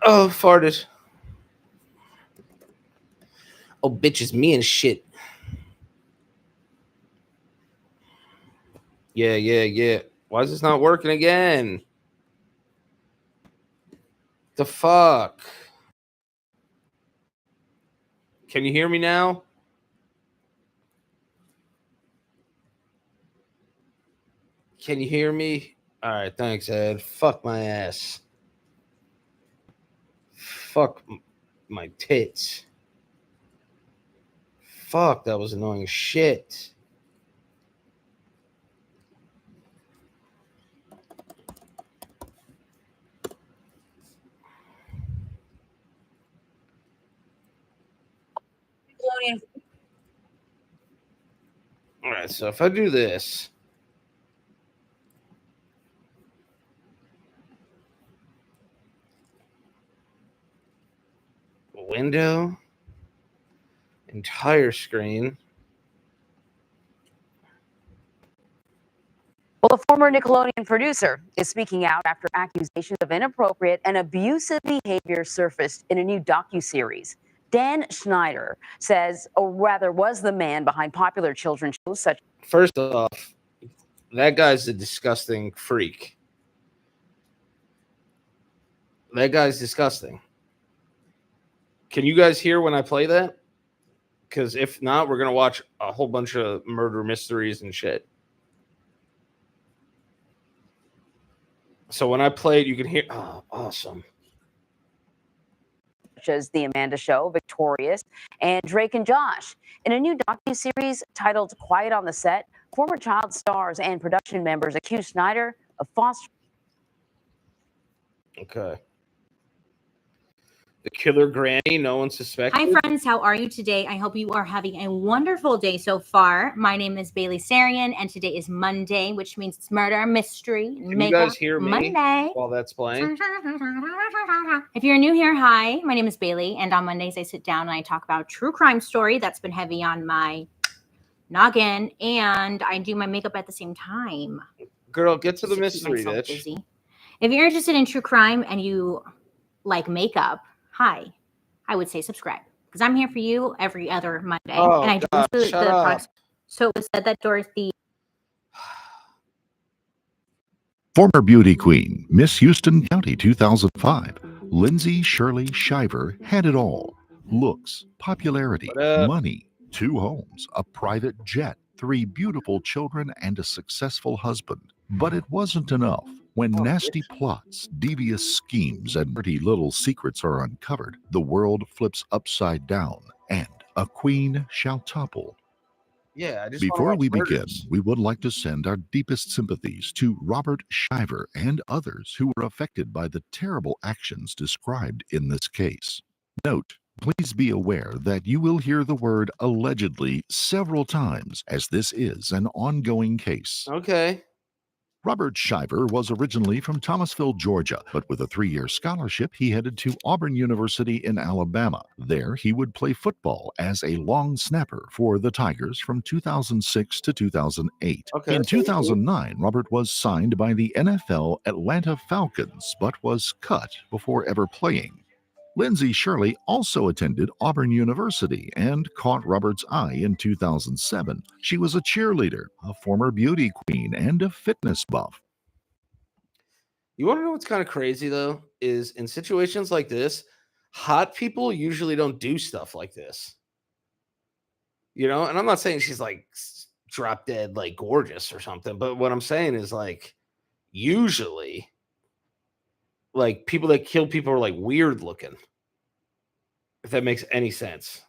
Oh, farted. Oh, bitches, me and shit. Yeah, yeah, yeah. Why is this not working again? The fuck? Can you hear me now? Can you hear me? All right, thanks, Ed. Fuck my ass. Fuck my tits. Fuck, that was annoying as shit. All right, so if I do this, window, entire screen. Well, the former Nickelodeon producer is speaking out after accusations of inappropriate and abusive behavior surfaced in a new docuseries. Dan Schneider says, or rather was the man behind popular children's shows such. First off, that guy's a disgusting freak. That guy's disgusting. Can you guys hear when I play that? Because if not, we're going to watch a whole bunch of murder mysteries and shit. So when I play it, you can hear. Oh, awesome. Such as The Amanda Show, Victorious, and Drake and Josh. In a new docuseries titled Quiet on the Set, former child stars and production members accuse Schneider of fostering. Okay. The killer granny, no one suspected. Hi, friends. How are you today? I hope you are having a wonderful day so far. My name is Bailey Sarian, and today is Monday, which means it's Murder Mystery Can you guys hear me Monday while that's playing? If you're new here, hi. My name is Bailey, and on Mondays I sit down and I talk about true crime story that's been heavy on my noggin, and I do my makeup at the same time. Girl, get to the mystery, bitch. Busy. If you're interested in true crime and you like makeup, hi, I would say subscribe because I'm here for you every other Monday. Oh, and I God, do shut up. products. So it was said that Dorothy. Former beauty queen, Miss Houston County 2005, Lindsay Shirley Shiver had it all. Looks, popularity, money, 2 homes, a private jet, 3 beautiful children, and a successful husband. But it wasn't enough. When nasty plots, devious schemes, and dirty little secrets are uncovered, the world flips upside down, and a queen shall topple. Yeah, I just Before we begin, murders. we would like to send our deepest sympathies to Robert Shiver and others who were affected by the terrible actions described in this case. Note, please be aware that you will hear the word allegedly several times, as this is an ongoing case. Okay. Robert Shiver was originally from Thomasville, Georgia, but with a 3-year scholarship, he headed to Auburn University in Alabama. There, he would play football as a long snapper for the Tigers from 2006 to 2008. Okay, in 2009, Robert was signed by the NFL Atlanta Falcons, but was cut before ever playing. Lindsay Shirley also attended Auburn University and caught Robert's eye in 2007. She was a cheerleader, a former beauty queen, and a fitness buff. You want to know what's kind of crazy, though? Is in situations like this, hot people usually don't do stuff like this. You know? And I'm not saying she's like drop dead, like gorgeous or something, but what I'm saying is like, usually, like people that kill people are like weird looking. If that makes any sense.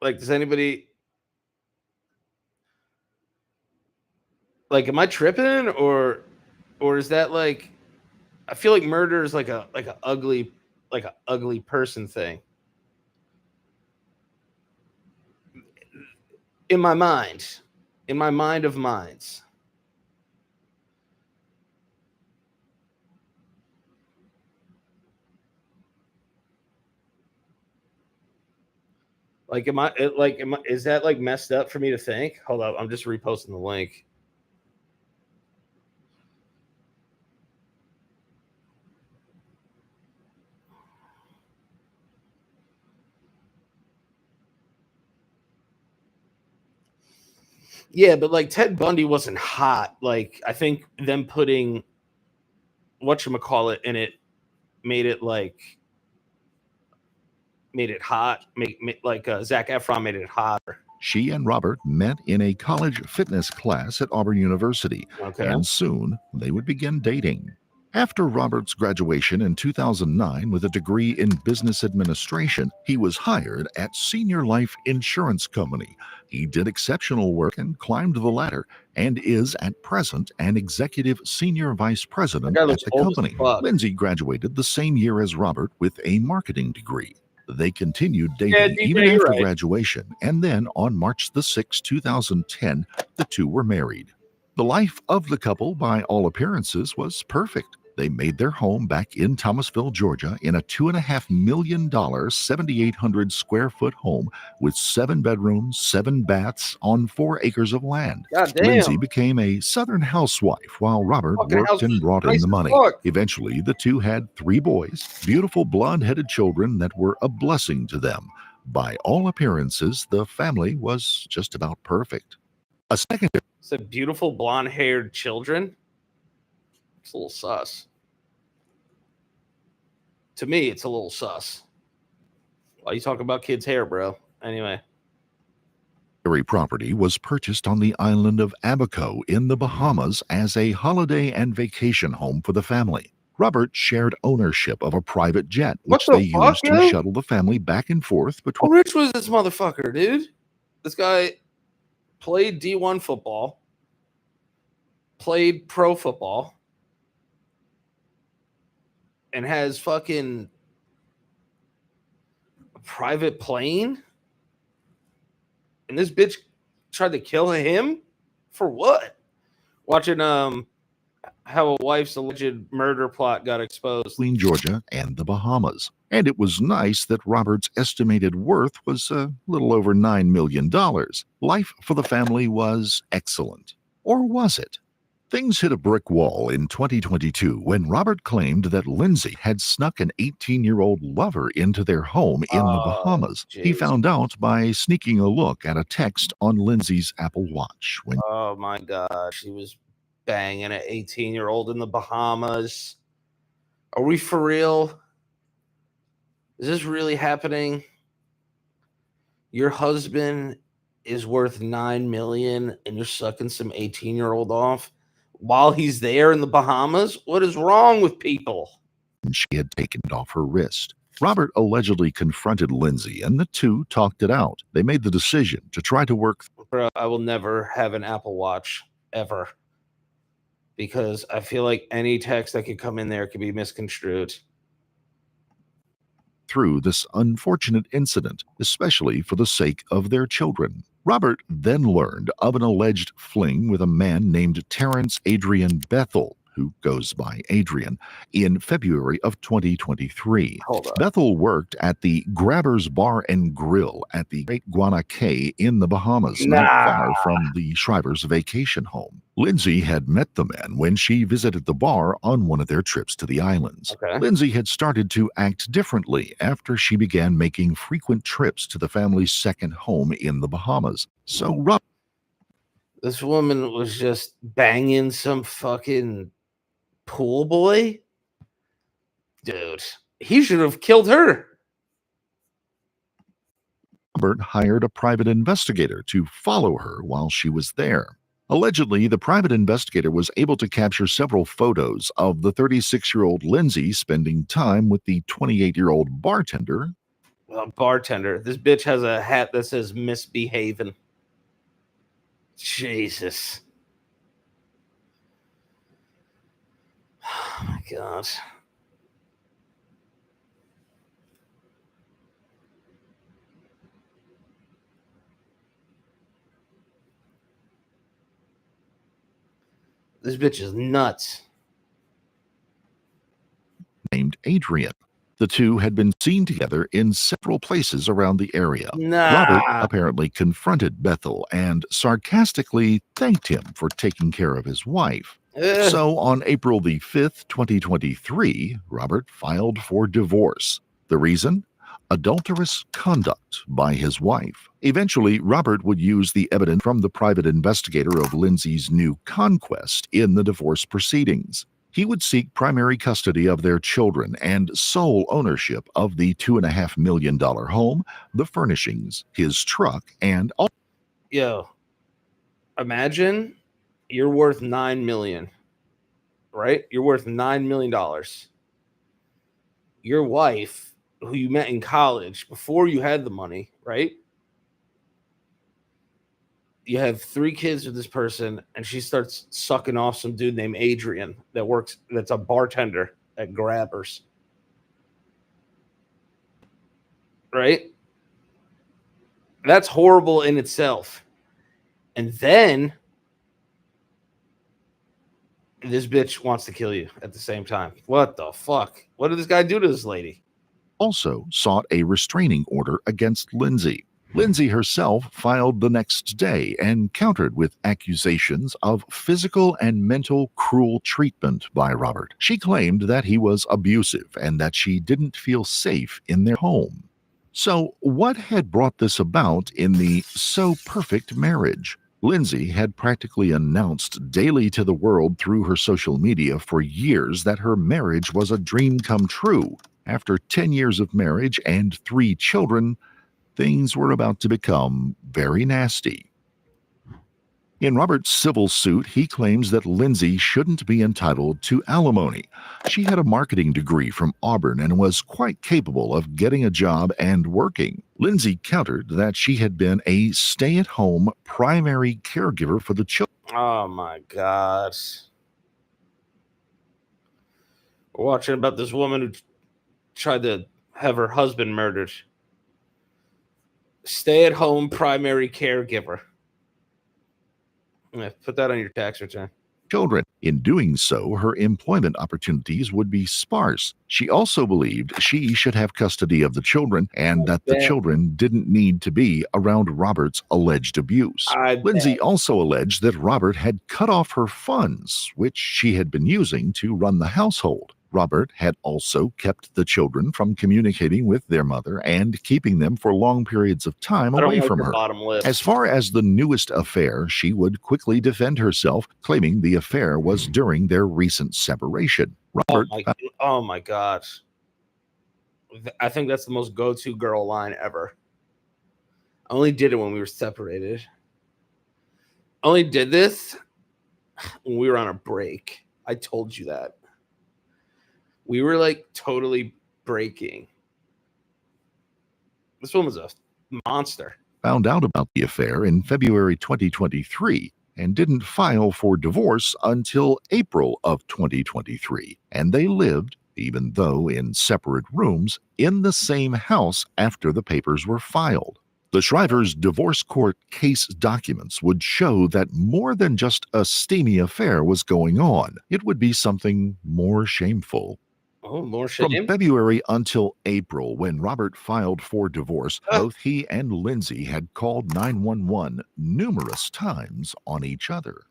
Like, does anybody like, am I tripping or is that like, I feel like murder is like a ugly person thing. In my mind of minds. Like, is that like messed up for me to think? Hold up, I'm just reposting the link. Yeah, but like Ted Bundy wasn't hot. Like I think them putting whatchamacallit in it made it hot. Zac Efron made it hotter. She and Robert met in a college fitness class at Auburn University, and soon they would begin dating. After Robert's graduation in 2009 with a degree in business administration, he was hired at Senior Life Insurance Company. He did exceptional work and climbed the ladder, and is at present an executive senior vice president at the company. Lindsay graduated the same year as Robert with a marketing degree. They continued dating even after graduation, and then on March the 6th, 2010, the two were married. The life of the couple, by all appearances, was perfect. They made their home back in Thomasville, Georgia, in a $2.5 million, 7,800 square foot home with 7 bedrooms, 7 baths on 4 acres of land. Lindsay became a Southern housewife while Robert worked and brought in the money. Eventually, the two had 3 boys, beautiful blonde-headed children that were a blessing to them. By all appearances, the family was just about perfect. A second... Said beautiful blonde-haired children? It's a little sus. To me, it's a little sus. Why you talking about kids' hair, bro? Anyway. Property was purchased on the island of Abaco in the Bahamas as a holiday and vacation home for the family. Robert shared ownership of a private jet, which they used to shuttle the family back and forth between... How rich was this motherfucker, dude? This guy played D1 football, played pro football, and has fucking a private plane? And this bitch tried to kill him? For what? Watching how a wife's alleged murder plot got exposed. Between Georgia and the Bahamas. And it was nice that Robert's estimated worth was a little over $9 million. Life for the family was excellent. Or was it? Things hit a brick wall in 2022 when Robert claimed that Lindsay had snuck an 18-year-old lover into their home in the Bahamas. Geez. He found out by sneaking a look at a text on Lindsay's Apple Watch. Oh my gosh, he was banging an 18-year-old in the Bahamas. Are we for real? Is this really happening? Your husband is worth $9 million and you're sucking some 18-year-old off while he's there in the Bahamas? What is wrong with people? She had taken it off her wrist. Robert allegedly confronted Lindsay, and the two talked it out. They made the decision to try to work... Bro, I will never have an Apple Watch, ever. Because I feel like any text that could come in there could be misconstrued. Through this unfortunate incident, especially for the sake of their children. Robert then learned of an alleged fling with a man named Terrence Adrian Bethel, who goes by Adrian, in February of 2023. Bethel worked at the Grabbers Bar and Grill at the Great Guana Cay in the Bahamas, not far from the Shriver's vacation home. Lindsay had met the man when she visited the bar on one of their trips to the islands. Lindsay had started to act differently after she began making frequent trips to the family's second home in the Bahamas. So this woman was just banging some fucking pool boy? Dude, he should have killed her. Robert hired a private investigator to follow her while she was there. Allegedly, the private investigator was able to capture several photos of the 36-year-old Lindsay spending time with the 28-year-old bartender. Well, bartender. This bitch has a hat that says misbehaving. Jesus. Oh my God. This bitch is nuts. Named Adrian. The two had been seen together in several places around the area. Robert apparently confronted Bethel and sarcastically thanked him for taking care of his wife. So on April the 5th, 2023, Robert filed for divorce. The reason? adulterous conduct by his wife. Eventually, Robert would use the evidence from the private investigator of Lindsay's new conquest in the divorce proceedings. He would seek primary custody of their children and sole ownership of the $2.5 million home, the furnishings, his truck, and all. Yo, imagine you're worth $9 million, right? You're worth $9 million. Your wife, who you met in college before you had the money, right? You have 3 kids with this person, and she starts sucking off some dude named Adrian that's a bartender at Grabbers. Right? That's horrible in itself. And then this bitch wants to kill you at the same time. What the fuck? What did this guy do to this lady? Also sought a restraining order against Lindsay. Lindsay herself filed the next day and countered with accusations of physical and mental cruel treatment by Robert. She claimed that he was abusive and that she didn't feel safe in their home. So, what had brought this about in the so perfect marriage? Lindsay had practically announced daily to the world through her social media for years that her marriage was a dream come true. After 10 years of marriage and 3 children, things were about to become very nasty. In Robert's civil suit, he claims that Lindsay shouldn't be entitled to alimony. She had a marketing degree from Auburn and was quite capable of getting a job and working. Lindsay countered that she had been a stay-at-home primary caregiver for the children. Oh my God. We're watching about this woman who tried to have her husband murdered. Stay-at-home primary caregiver. Yeah, put that on your tax return. Children. In doing so, her employment opportunities would be sparse. She also believed she should have custody of the children and that the children didn't need to be around Robert's alleged abuse. Lindsay also alleged that Robert had cut off her funds, which she had been using to run the household. Robert had also kept the children from communicating with their mother and keeping them for long periods of time away from her. As far as the newest affair, she would quickly defend herself, claiming the affair was during their recent separation. Robert, oh my God. I think that's the most go-to girl line ever. I only did it when we were separated. I only did this when we were on a break. I told you that. We were like totally breaking. This one was a monster. Found out about the affair in February 2023 and didn't file for divorce until April of 2023. And they lived, even though in separate rooms, in the same house after the papers were filed. The Shriver's divorce court case documents would show that more than just a steamy affair was going on. It would be something more shameful. Oh, more shame. From February until April, when Robert filed for divorce, both he and Lindsay had called 911 numerous times on each other.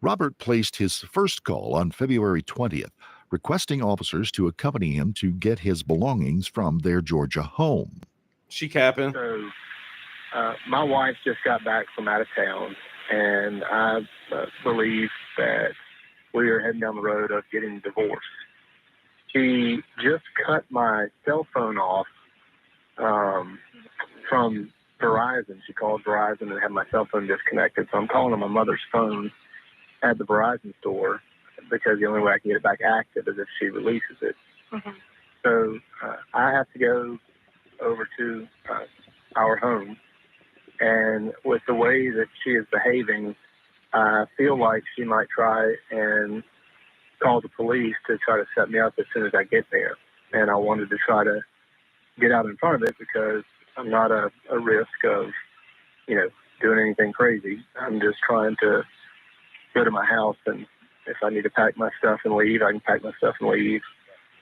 Robert placed his first call on February 20th, requesting officers to accompany him to get his belongings from their Georgia home. She capping. So, my wife just got back from out of town, and I believe that we are heading down the road of getting divorced. She just cut my cell phone off from Verizon. She called Verizon and had my cell phone disconnected. So I'm calling on my mother's phone at the Verizon store because the only way I can get it back active is if she releases it. Mm-hmm. So I have to go over to our home. And with the way that she is behaving, I feel like she might try and call the police to try to set me up as soon as I get there. And I wanted to try to get out in front of it because I'm not a risk of, doing anything crazy. I'm just trying to go to my house, and if I need to pack my stuff and leave, I can pack my stuff and leave.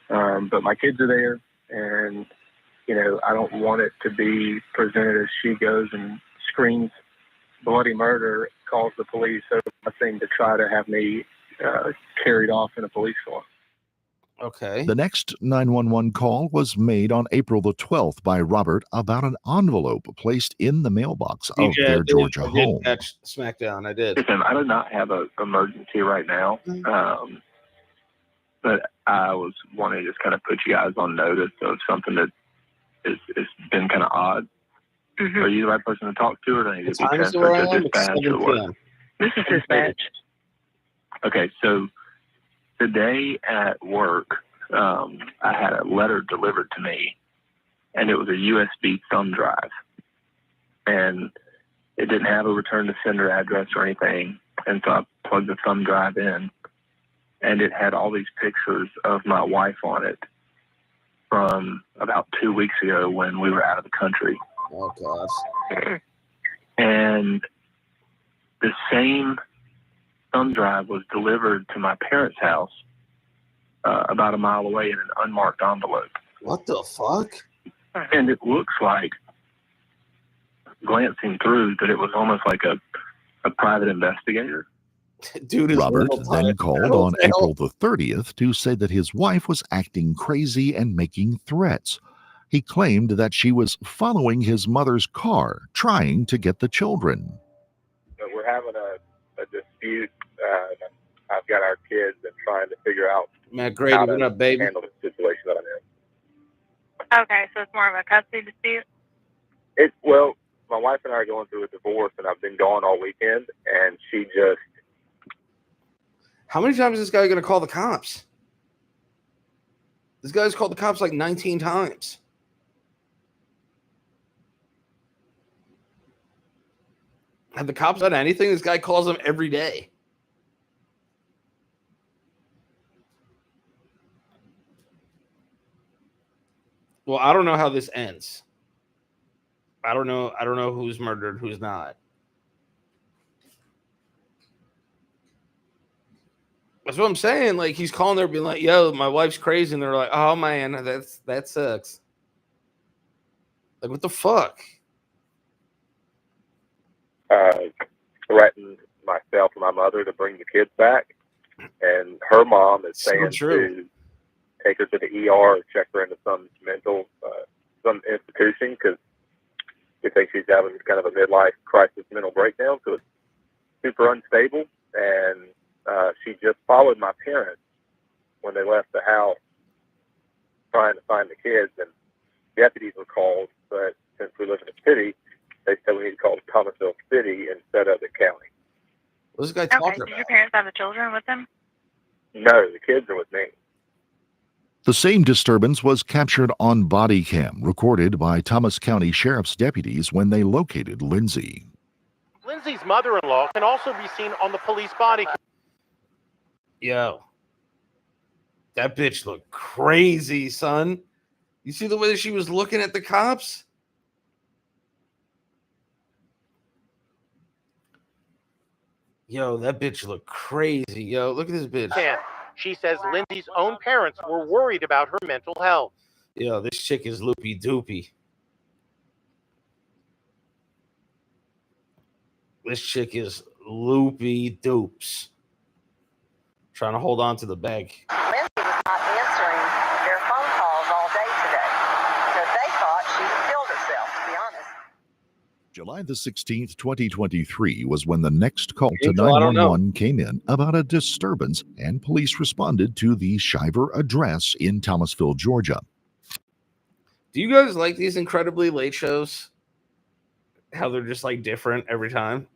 But my kids are there, and, I don't want it to be presented as she goes and screams bloody murder, calls the police over nothing to try to have me carried off in a police car. Okay. The next 911 call was made on April the 12th by Robert about an envelope placed in the mailbox of DJ, their Georgia I did home. catch SmackDown. I did. Listen, I do not have an emergency right now, but I was wanting to just kind of put you guys on notice of something that it's been kind of odd. Mm-hmm. Are you the right person to talk to, or do I need to be transferred to dispatch or what? This is dispatch. Okay, so today at work, I had a letter delivered to me, and it was a USB thumb drive, and it didn't have a return to sender address or anything, and so I plugged the thumb drive in, and it had all these pictures of my wife on it from about 2 weeks ago when we were out of the country. Oh, gosh. And the same thumb drive was delivered to my parents' house about a mile away in an unmarked envelope. What the fuck? And it looks like, glancing through, that it was almost like a private investigator. Dude is Robert then called on April the 30th to say that his wife was acting crazy and making threats. He claimed that she was following his mother's car, trying to get the children. We're having a dispute. I've got our kids and trying to figure out Matt Grady, how to what up, baby? handle the situation that I'm in. Okay, so it's more of a custody dispute? Well, my wife and I are going through a divorce, and I've been gone all weekend, and she just... How many times is this guy going to call the cops? This guy's called the cops like 19 times. Have the cops done anything? This guy calls them every day. Well, I don't know how this ends. I don't know who's murdered, who's not. That's what I'm saying. Like, he's calling there being like, yo, my wife's crazy. And they're like, oh man, that sucks. Like, what the fuck? Threatened myself and my mother to bring the kids back, and her mom is saying to take her to the ER or check her into some mental some institution because we think she's having kind of a midlife crisis mental breakdown, so it's super unstable. And she just followed my parents when they left the house trying to find the kids, and deputies were called, but since we live in a city, they said we need to call Thomasville City instead of the county. What's this guy talking about? Did your parents have the children with them? No, the kids are with me. The same disturbance was captured on body cam, recorded by Thomas County Sheriff's deputies when they located Lindsay. Lindsay's mother-in-law can also be seen on the police body cam. Yo, that bitch looked crazy, son. You see the way that she was looking at the cops? Yo, that bitch looked crazy. Yo, look at this bitch. She says Lindsay's own parents were worried about her mental health. Yo, this chick is loopy doopy. This chick is loopy doops. Trying to hold on to the bag. Lindsay was not answering their phone calls all day today, so they thought she had killed herself, to be honest. July the 16th, 2023 was when the next call to 911 came in about a disturbance, and police responded to the Shiver address in Thomasville, Georgia. Do you guys like these incredibly late shows? How they're just like different every time?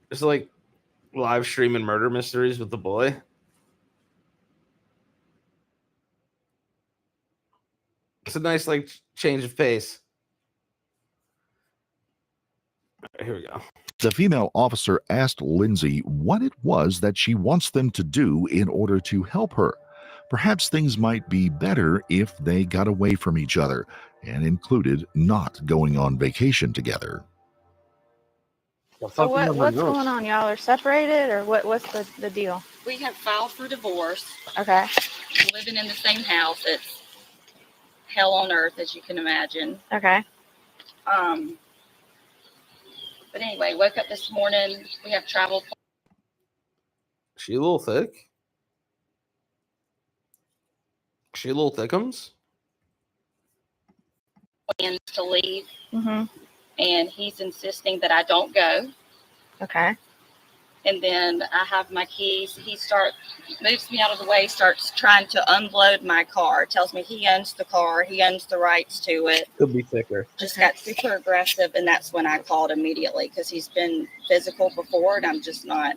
It's like live streaming murder mysteries with the boy. It's a nice like change of pace. Right, here we go. The female officer asked Lindsay what it was that she wants them to do in order to help her. Perhaps things might be better if they got away from each other, and included not going on vacation together. So what's going on? Y'all are separated, or what's the deal? We have filed for divorce. Okay. Living in the same house. It's hell on earth, as you can imagine. Okay. But anyway, woke up this morning. We have travel. She a little thick. She a little thickums. Plans to leave, Mm-hmm. and he's insisting that I don't go. Okay. And then I have my keys. He moves me out of the way, starts trying to unload my car. Tells me he owns the car. He owns the rights to it. Could be thicker. Just got super aggressive, and that's when I called immediately because he's been physical before, and I'm just not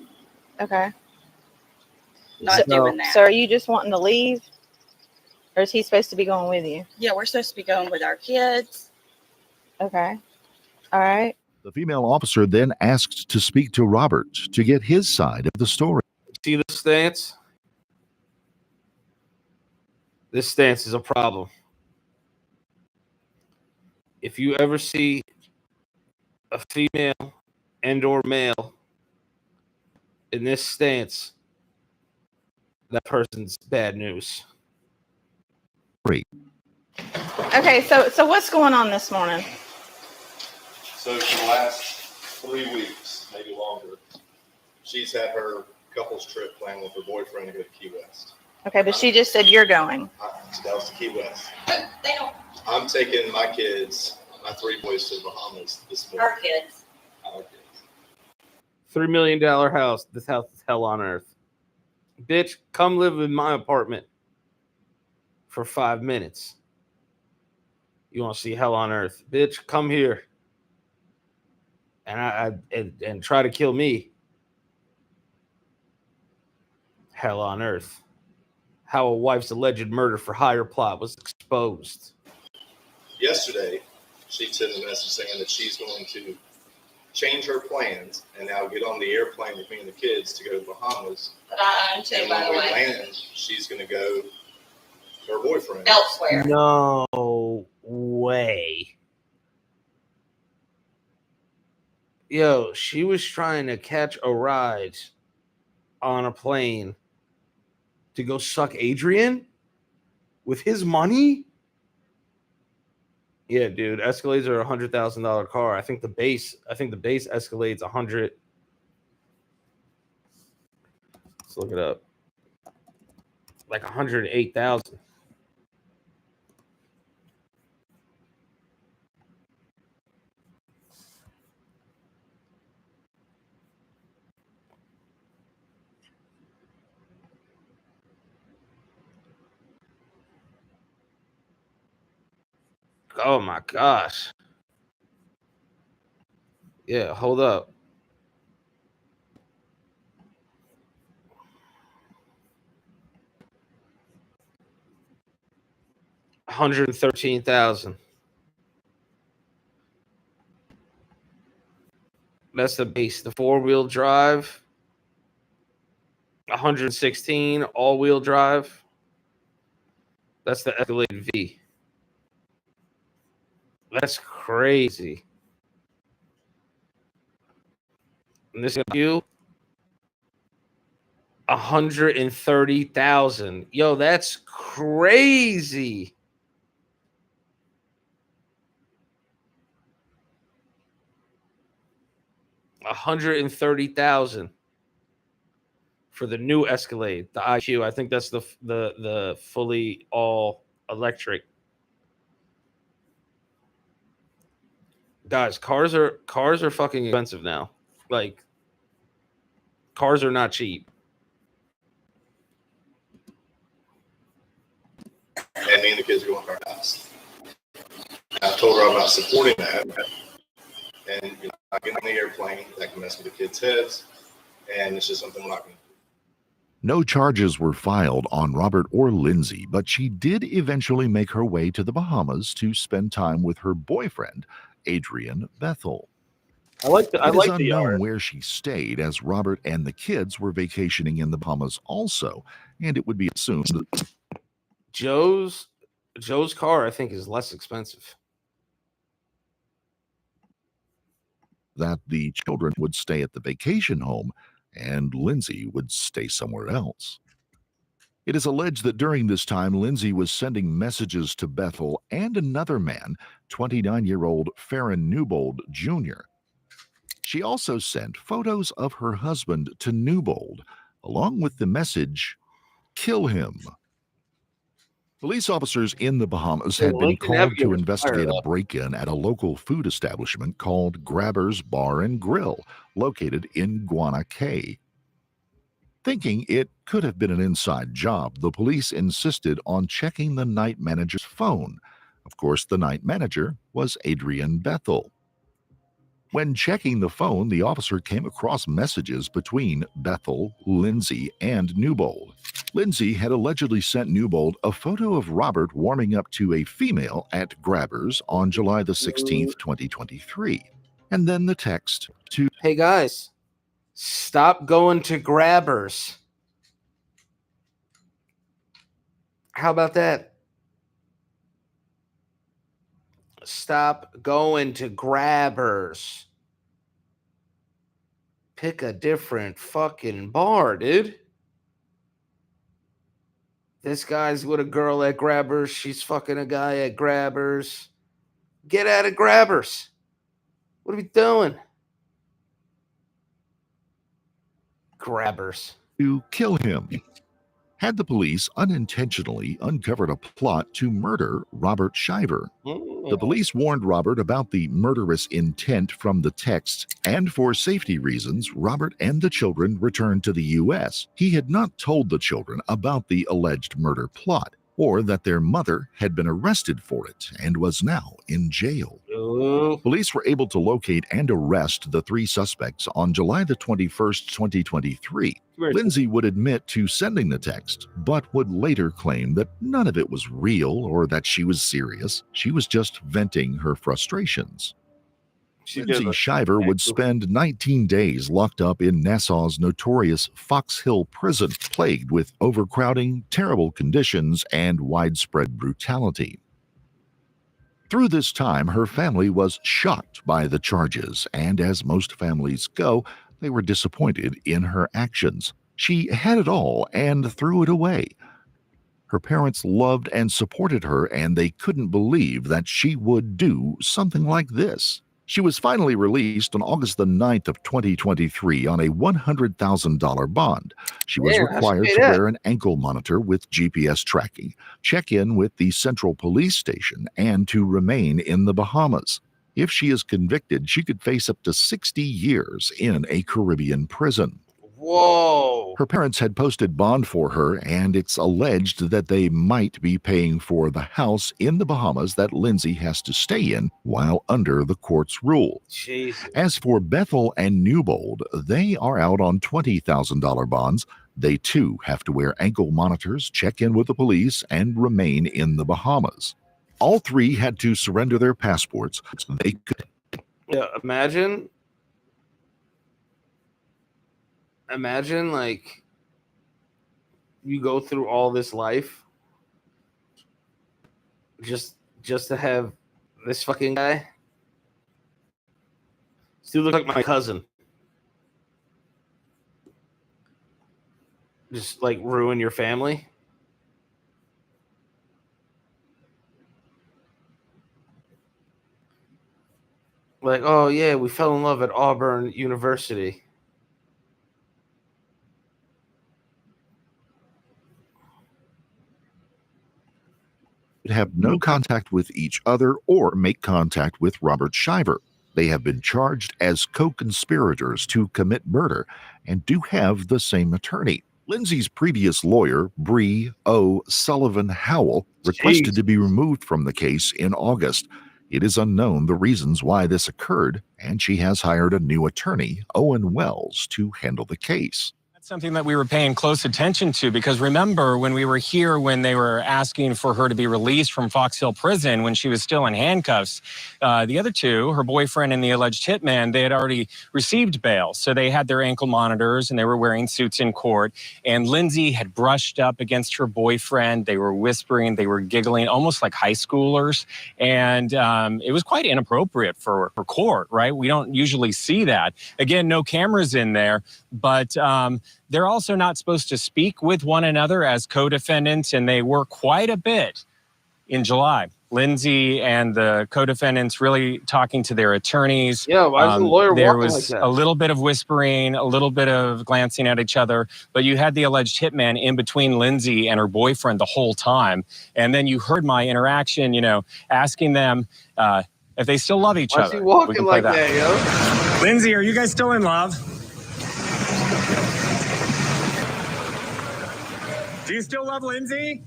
Okay. doing that. So are you just wanting to leave? Or is he supposed to be going with you? Yeah, we're supposed to be going with our kids. Okay. All right. The female officer then asked to speak to Robert to get his side of the story. See this stance? This stance is a problem. If you ever see a female and or male in this stance, that person's bad news. Okay, so what's going on this morning? So for the last 3 weeks, maybe longer, she's had her couples trip planned with her boyfriend to go to Key West. Okay, but she just said you're going. That was to Key West. They don't. I'm taking my kids, my 3 boys, to the Bahamas this morning. Our kids. Our kids. $3 million house. This house is hell on earth. Bitch, come live in my apartment for 5 minutes. You want to see hell on earth? Bitch, come here. And try to kill me. Hell on earth. How a wife's alleged murder for hire plot was exposed. Yesterday, she sent a message saying that she's going to change her plans and now get on the airplane with me and the kids to go to the Bahamas. That I own too, And by when the we way. land, she's going to go to her boyfriend. Elsewhere. No way. Yo, she was trying to catch a ride on a plane to go suck Adrian with his money? Yeah, dude. Escalades are $100,000 car. I think the base Escalade's 100. Let's look it up. Like 108,000. Oh my gosh. Yeah, hold up. $113,000. That's the base. The 4-wheel drive. 116 all-wheel drive. That's the Escalade V. That's crazy. And this is you 130,000. Yo, that's crazy. $130,000 for the new Escalade, the IQ. I think that's the fully all electric. Guys, cars are fucking expensive now. Like, cars are not cheap. And me and the kids are going to our house. I told her I'm not supporting that. And I get on the airplane, that can mess with the kids' heads. And it's just something we're not going to do. No charges were filed on Robert or Lindsay, but she did eventually make her way to the Bahamas to spend time with her boyfriend, Adrian Bethel. It is unknown where she stayed, as Robert and the kids were vacationing in the Bahamas also, and it would be assumed that Joe's car, I think, is less expensive. that the children would stay at the vacation home and Lindsay would stay somewhere else. It is alleged that during this time, Lindsay was sending messages to Bethel and another man, 29-year-old Farron Newbold Jr. She also sent photos of her husband to Newbold, along with the message, "Kill him." Police officers in the Bahamas had been called to investigate a break-in at a local food establishment called Grabber's Bar and Grill, located in Guana Cay. Thinking it could have been an inside job, the police insisted on checking the night manager's phone. Of course, the night manager was Adrian Bethel. When checking the phone, the officer came across messages between Bethel, Lindsay, and Newbold. Lindsay had allegedly sent Newbold a photo of Robert warming up to a female at Grabber's on July the 16th, 2023. And then the text to, "Hey guys, stop going to Grabbers." How about that? Stop going to Grabbers. Pick a different fucking bar, dude. This guy's with a girl at Grabbers. She's fucking a guy at Grabbers. Get out of Grabbers. What are we doing? Grabbers. To kill him. Had the police unintentionally uncovered a plot to murder Robert Shiver. The police warned Robert about the murderous intent from the text, and for safety reasons, Robert and the children returned to the U.S. He had not told the children about the alleged murder plot, or that their mother had been arrested for it and was now in jail. Police were able to locate and arrest the three suspects on July the 21st, 2023. Lindsay would admit to sending the text, but would later claim that none of it was real or that she was serious. She was just venting her frustrations. Lindsay Shiver would spend 19 days locked up in Nassau's notorious Fox Hill prison, plagued with overcrowding, terrible conditions, and widespread brutality. Through this time, her family was shocked by the charges, and as most families go, they were disappointed in her actions. She had it all and threw it away. Her parents loved and supported her, and they couldn't believe that she would do something like this. She was finally released on August the 9th of 2023 on a $100,000 bond. She was required to wear an ankle monitor with GPS tracking, check in with the Central Police Station, and to remain in the Bahamas. If she is convicted, she could face up to 60 years in a Caribbean prison. Whoa. Her parents had posted bond for her, and it's alleged that they might be paying for the house in the Bahamas that Lindsay has to stay in while under the court's rule. Jesus. As for Bethel and Newbold, they are out on $20,000 bonds. They too have to wear ankle monitors, check in with the police, and remain in the Bahamas. All three had to surrender their passports so they could. Yeah, imagine like you go through all this life just to have this fucking guy. This dude look like my cousin. Just like ruin your family. Like, oh yeah, we fell in love at Auburn University. Have no contact with each other or make contact with Robert Shiver. They have been charged as co-conspirators to commit murder and do have the same attorney. Lindsay's previous lawyer, Bree O. Sullivan Howell, requested to be removed from the case in August. It is unknown the reasons why this occurred, and she has hired a new attorney, Owen Wells, to handle the case. Something that we were paying close attention to, because remember when we were here when they were asking for her to be released from Fox Hill Prison when she was still in handcuffs, the other two, her boyfriend and the alleged hitman, they had already received bail. So they had their ankle monitors and they were wearing suits in court. And Lindsay had brushed up against her boyfriend. They were whispering, they were giggling, almost like high schoolers. And it was quite inappropriate for court, right? We don't usually see that. Again, no cameras in there, but they're also not supposed to speak with one another as co-defendants, and they were quite a bit in July. Lindsay and the co-defendants really talking to their attorneys. Yeah, why is the lawyer there walking was like that? a little bit of whispering, a little bit of glancing at each other, but you had the alleged hitman in between Lindsay and her boyfriend the whole time. And then you heard my interaction, asking them if they still love each Why is other. he walking like that, yo? Lindsay, are you guys still in love? Do you still love Lindsay?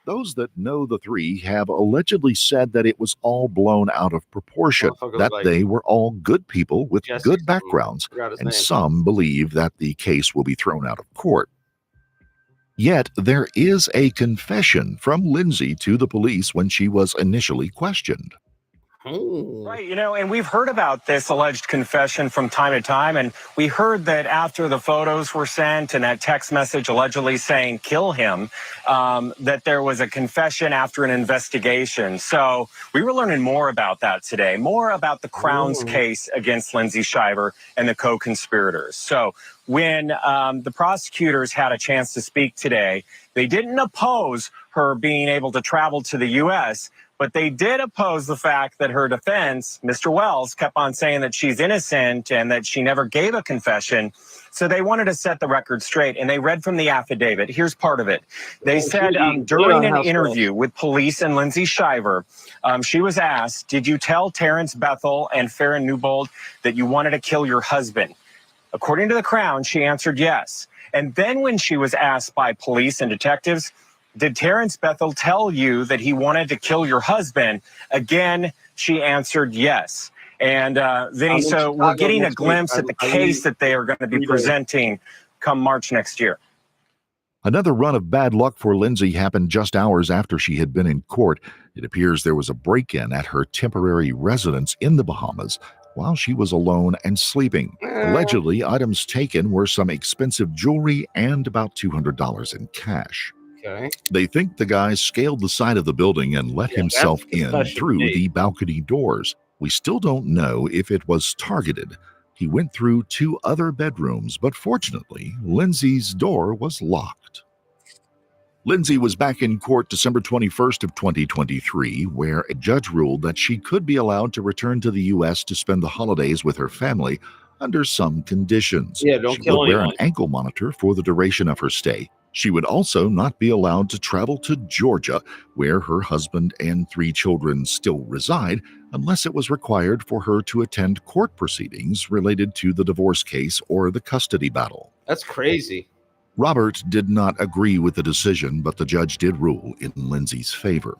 Those that know the three have allegedly said that it was all blown out of proportion, that they were all good people with good backgrounds, and some believe that the case will be thrown out of court. Yet there is a confession from Lindsay to the police when she was initially questioned. Right, and we've heard about this alleged confession from time to time, and we heard that after the photos were sent and that text message allegedly saying kill him, that there was a confession after an investigation. So we were learning more about that today, more about the Crown's case against Lindsay Shiver and the co-conspirators. So when the prosecutors had a chance to speak today, they didn't oppose her being able to travel to the U.S., but they did oppose the fact that her defense, Mr. Wells, kept on saying that she's innocent and that she never gave a confession. So they wanted to set the record straight, and they read from the affidavit. Here's part of it. They said during an interview with police and Lindsay Shiver, she was asked, did you tell Terrence Bethel and Farron Newbold that you wanted to kill your husband? According to the Crown, she answered yes. And then when she was asked by police and detectives, did Terrence Bethel tell you that he wanted to kill your husband? Again, she answered yes. And Vinny, so we're getting a glimpse at the case that they are going to be presenting come March next year. Another run of bad luck for Lindsay happened just hours after she had been in court. It appears there was a break-in at her temporary residence in the Bahamas while she was alone and sleeping. Allegedly, items taken were some expensive jewelry and about $200 in cash. Okay. They think the guy scaled the side of the building and let himself in through the balcony doors. We still don't know if it was targeted. He went through 2 other bedrooms, but fortunately, Lindsay's door was locked. Lindsay was back in court December 21st of 2023, where a judge ruled that she could be allowed to return to the U.S. to spend the holidays with her family under some conditions. Yeah, don't she kill would wear anyone. an ankle monitor for the duration of her stay. She would also not be allowed to travel to Georgia, where her husband and 3 children still reside, unless it was required for her to attend court proceedings related to the divorce case or the custody battle. That's crazy. Robert did not agree with the decision, but the judge did rule in Lindsay's favor.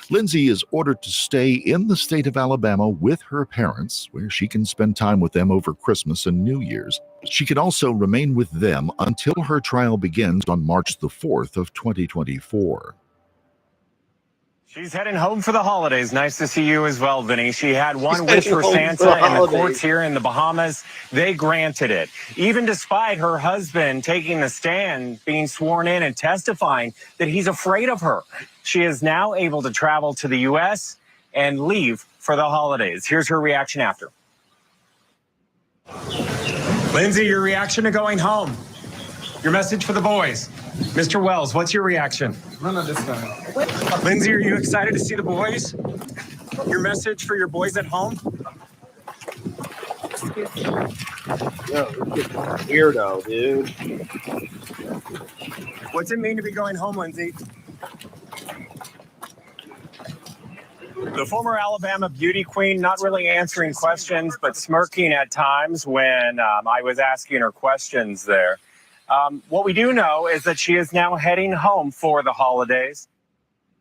Lindsay is ordered to stay in the state of Alabama with her parents, where she can spend time with them over Christmas and New Year's. She can also remain with them until her trial begins on March the 4th of 2024. She's heading home for the holidays. Nice to see you as well, Vinny. She had one wish for Santa, and the courts here in the Bahamas, they granted it. Even despite her husband taking the stand, being sworn in and testifying that he's afraid of her. She is now able to travel to the U.S. and leave for the holidays. Here's her reaction after. Lindsay, your reaction to going home. Your message for the boys. Mr. Wells, what's your reaction? None of this time. Lindsay, are you excited to see the boys? Your message for your boys at home? Yo, this is weirdo, dude. What's it mean to be going home, Lindsay? The former Alabama beauty queen not really answering questions, but smirking at times when I was asking her questions there. What we do know is that she is now heading home for the holidays.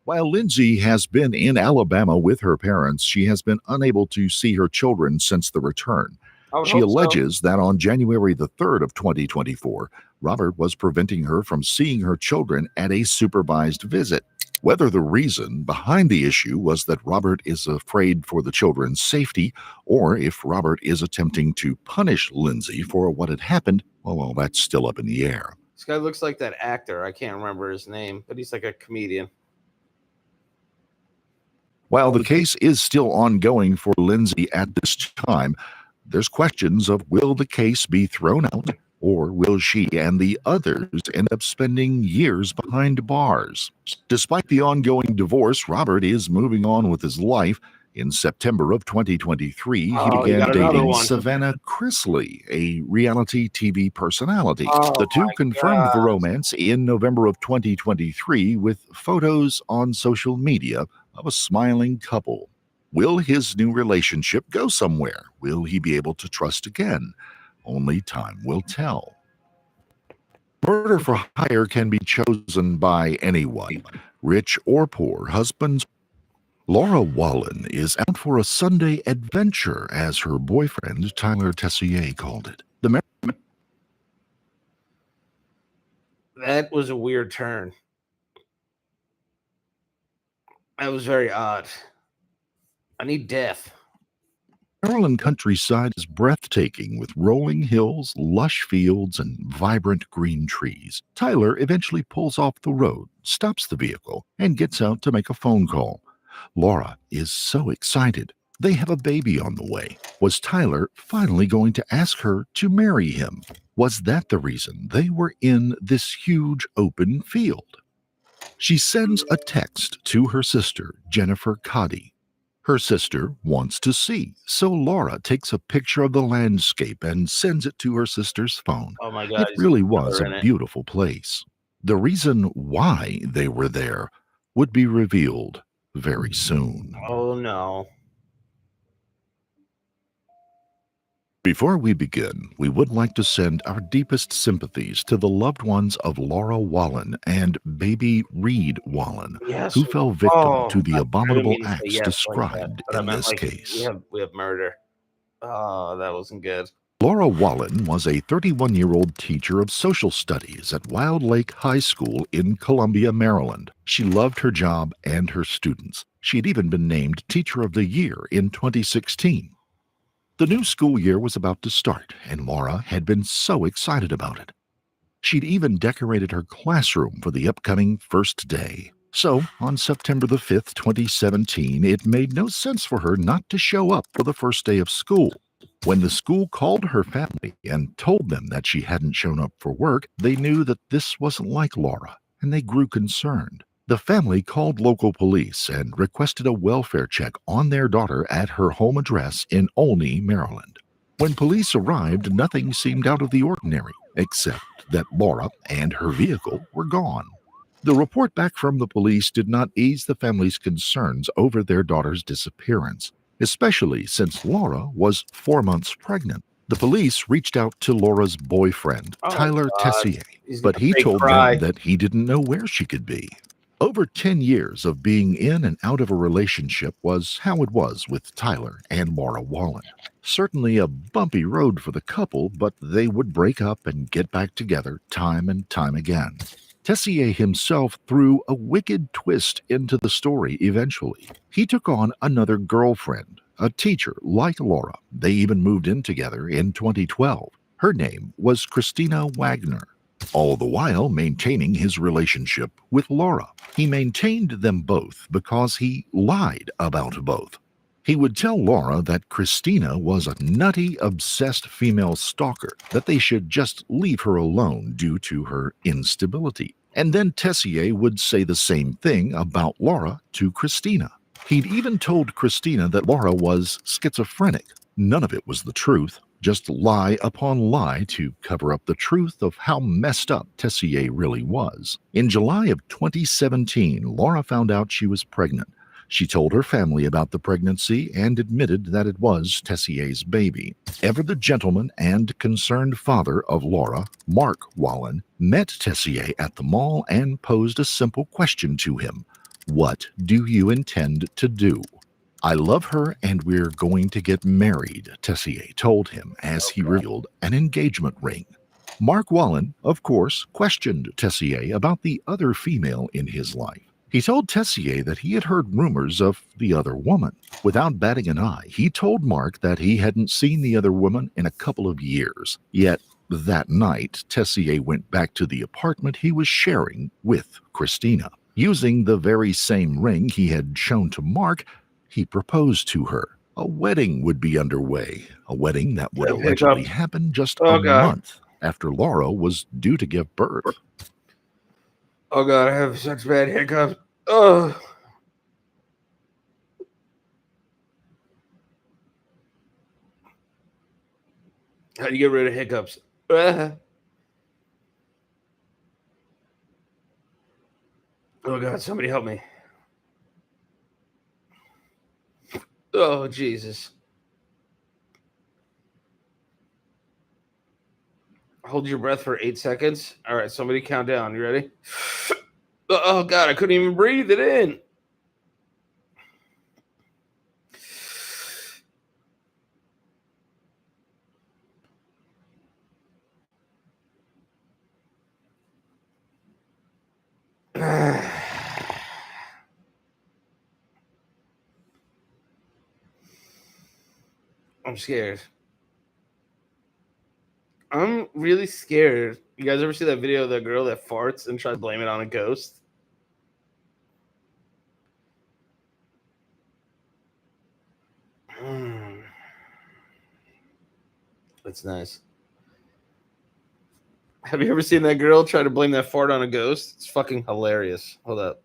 While Lindsay has been in Alabama with her parents, she has been unable to see her children since the return. She alleges that on January the 3rd of 2024, Robert was preventing her from seeing her children at a supervised visit. Whether the reason behind the issue was that Robert is afraid for the children's safety, or if Robert is attempting to punish Lindsay for what had happened, well, that's still up in the air. This guy looks like that actor. I can't remember his name, but he's like a comedian. While the case is still ongoing for Lindsay at this time, there's questions of will the case be thrown out Or will she and the others end up spending years behind bars? Despite the ongoing divorce, Robert is moving on with his life. In September of 2023, he began dating Savannah Chrisley, a reality TV personality. The two confirmed the romance in November of 2023 with photos on social media of a smiling couple. Will his new relationship go somewhere? Will he be able to trust again? Only time will tell. Murder for hire can be chosen by anyone, rich or poor, husbands. Laura Wallen is out for a Sunday adventure, as her boyfriend Tyler Tessier called it. That was a weird turn. That was very odd. I need death. Maryland countryside is breathtaking with rolling hills, lush fields, and vibrant green trees. Tyler eventually pulls off the road, stops the vehicle, and gets out to make a phone call. Laura is so excited. They have a baby on the way. Was Tyler finally going to ask her to marry him? Was that the reason they were in this huge open field? She sends a text to her sister, Jennifer Coddy. Her sister wants to see, so Laura takes a picture of the landscape and sends it to her sister's phone. Oh my God. It really was a beautiful place. The reason why they were there would be revealed very soon. Oh no. Before we begin, we would like to send our deepest sympathies to the loved ones of Laura Wallen and baby Reed Wallen, who fell victim to the abominable acts described in this case. We have murder. Oh, that wasn't good. Laura Wallen was a 31-year-old teacher of social studies at Wild Lake High School in Columbia, Maryland. She loved her job and her students. She had even been named Teacher of the Year in 2016. The new school year was about to start, and Laura had been so excited about it. She'd even decorated her classroom for the upcoming first day. So, on September the 5th, 2017, it made no sense for her not to show up for the first day of school. When the school called her family and told them that she hadn't shown up for work, they knew that this wasn't like Laura, and they grew concerned. The family called local police and requested a welfare check on their daughter at her home address in Olney, Maryland. When police arrived, nothing seemed out of the ordinary, except that Laura and her vehicle were gone. The report back from the police did not ease the family's concerns over their daughter's disappearance, especially since Laura was 4 months pregnant. The police reached out to Laura's boyfriend, Tyler Tessier, but he told them that he didn't know where she could be. Over 10 years of being in and out of a relationship was how it was with Tyler and Laura Wallen. Certainly a bumpy road for the couple, but they would break up and get back together time and time again. Tessier himself threw a wicked twist into the story eventually. He took on another girlfriend, a teacher like Laura. They even moved in together in 2012. Her name was Christina Wagner. All the while maintaining his relationship with Laura. He maintained them both because he lied about both. He would tell Laura that Christina was a nutty, obsessed female stalker, that they should just leave her alone due to her instability. And then Tessier would say the same thing about Laura to Christina. He'd even told Christina that Laura was schizophrenic. None of it was the truth. Just lie upon lie to cover up the truth of how messed up Tessier really was. In July of 2017, Laura found out she was pregnant. She told her family about the pregnancy and admitted that it was Tessier's baby. Ever the gentleman and concerned father of Laura, Mark Wallen, met Tessier at the mall and posed a simple question to him. What do you intend to do? I love her and we're going to get married, Tessier told him as he revealed an engagement ring. Mark Wallen, of course, questioned Tessier about the other female in his life. He told Tessier that he had heard rumors of the other woman. Without batting an eye, he told Mark that he hadn't seen the other woman in a couple of years. Yet that night, Tessier went back to the apartment he was sharing with Christina. Using the very same ring he had shown to Mark, he proposed to her. A wedding would be underway, a wedding that would allegedly happen just a month after Laura was due to give birth. Oh God, I have such bad hiccups. Oh. How do you get rid of hiccups? Oh God, somebody help me. Oh, Jesus. Hold your breath for 8 seconds. All right, somebody count down. You ready? Oh, God, I couldn't even breathe it in. I'm scared. I'm really scared. You guys ever see that video of that girl that farts and tries to blame it on a ghost? That's nice. Have you ever seen that girl try to blame that fart on a ghost? It's fucking hilarious. Hold up.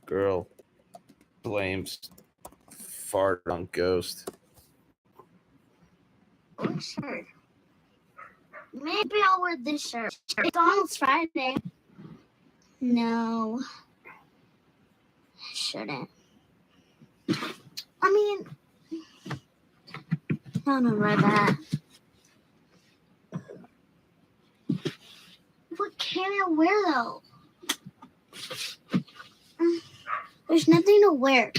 Girl blames fart on ghost. What shirt? Maybe I'll wear this shirt. It's almost Friday. No. I shouldn't. I mean, I don't know wear that. What can I wear though? There's nothing to wear.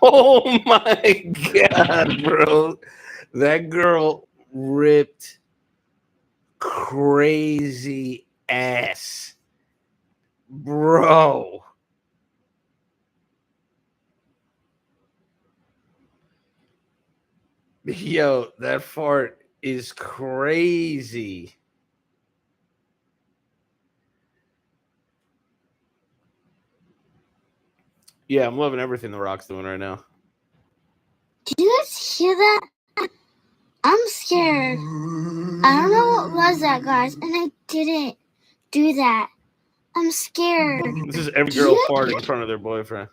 Oh my God, bro. That girl ripped crazy ass. Bro. Yo, that fart is crazy. Yeah, I'm loving everything The Rock's doing right now. Did you guys hear that? I'm scared. I don't know what was that, guys, and I didn't do that. I'm scared. This is every girl farting in front of their boyfriend.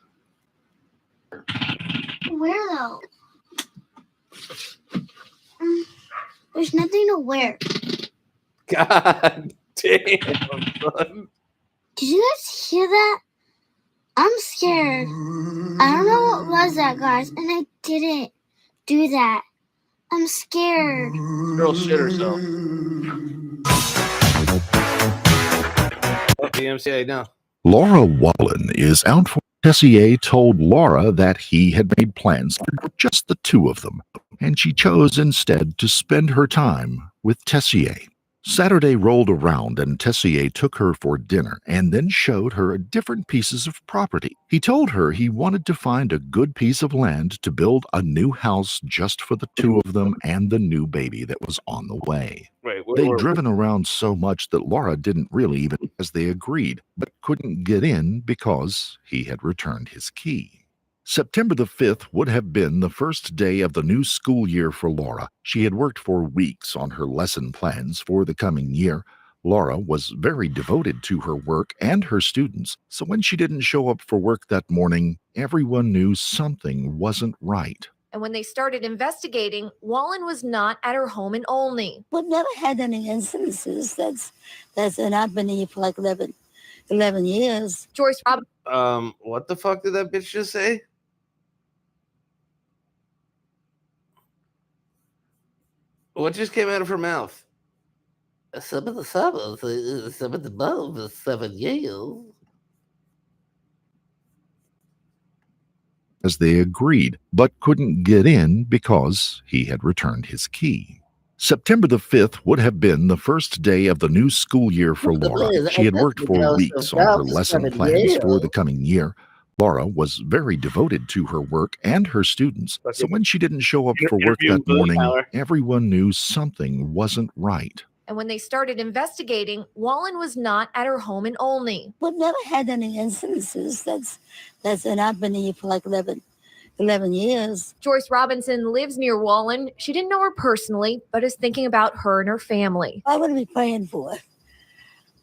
Where though? There's nothing to wear. God damn, son. Did you guys hear that? I'm scared. I don't know what was that, guys, and I didn't do that. I'm scared. Girl shit herself. Oh, the MCA now. Laura Wallen is out for Tessier told Laura that he had made plans for just the two of them, and she chose instead to spend her time with Tessier. Saturday rolled around and Tessier took her for dinner and then showed her different pieces of property. He told her he wanted to find a good piece of land to build a new house just for the two of them and the new baby that was on the way. They'd driven around so much that Laura didn't really even as they agreed, but couldn't get in because he had returned his key. September the 5th would have been the first day of the new school year for Laura. She had worked for weeks on her lesson plans for the coming year. Laura was very devoted to her work and her students, so when she didn't show up for work that morning, everyone knew something wasn't right. And when they started investigating, Wallen was not at her home in Olney. We've never had any instances that's not been here for like 11 years. Joyce Rob. What the fuck did that bitch just say? What just came out of her mouth? Some of the summers, some of the above is 7 years. As they agreed, but couldn't get in because he had returned his key. September the 5th would have been the first day of the new school year for Laura. She had worked for weeks on her lesson plans for the coming year. Laura was very devoted to her work and her students, so when she didn't show up for work that morning, everyone knew something wasn't right. And when they started investigating, Wallen was not at her home in Olney. We've never had any instances that's not been here for like 11 11 years. Joyce Robinson lives near Wallen. She didn't know her personally, but is thinking about her and her family. I want to be praying for her.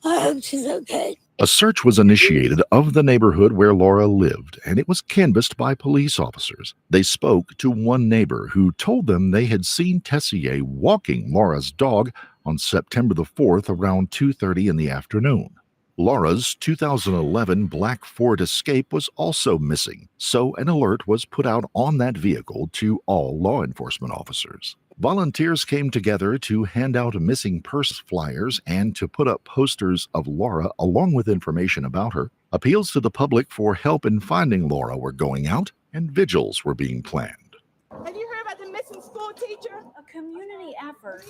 I hope she's okay. A search was initiated of the neighborhood where Laura lived, and it was canvassed by police officers. They spoke to one neighbor who told them they had seen Tessier walking Laura's dog on September the 4th around 2:30 in the afternoon. Laura's 2011 black Ford Escape was also missing, so an alert was put out on that vehicle to all law enforcement officers. Volunteers came together to hand out missing purse flyers and to put up posters of Laura along with information about her. Appeals to the public for help in finding Laura were going out, and vigils were being planned. Have you heard about the missing school teacher? A community effort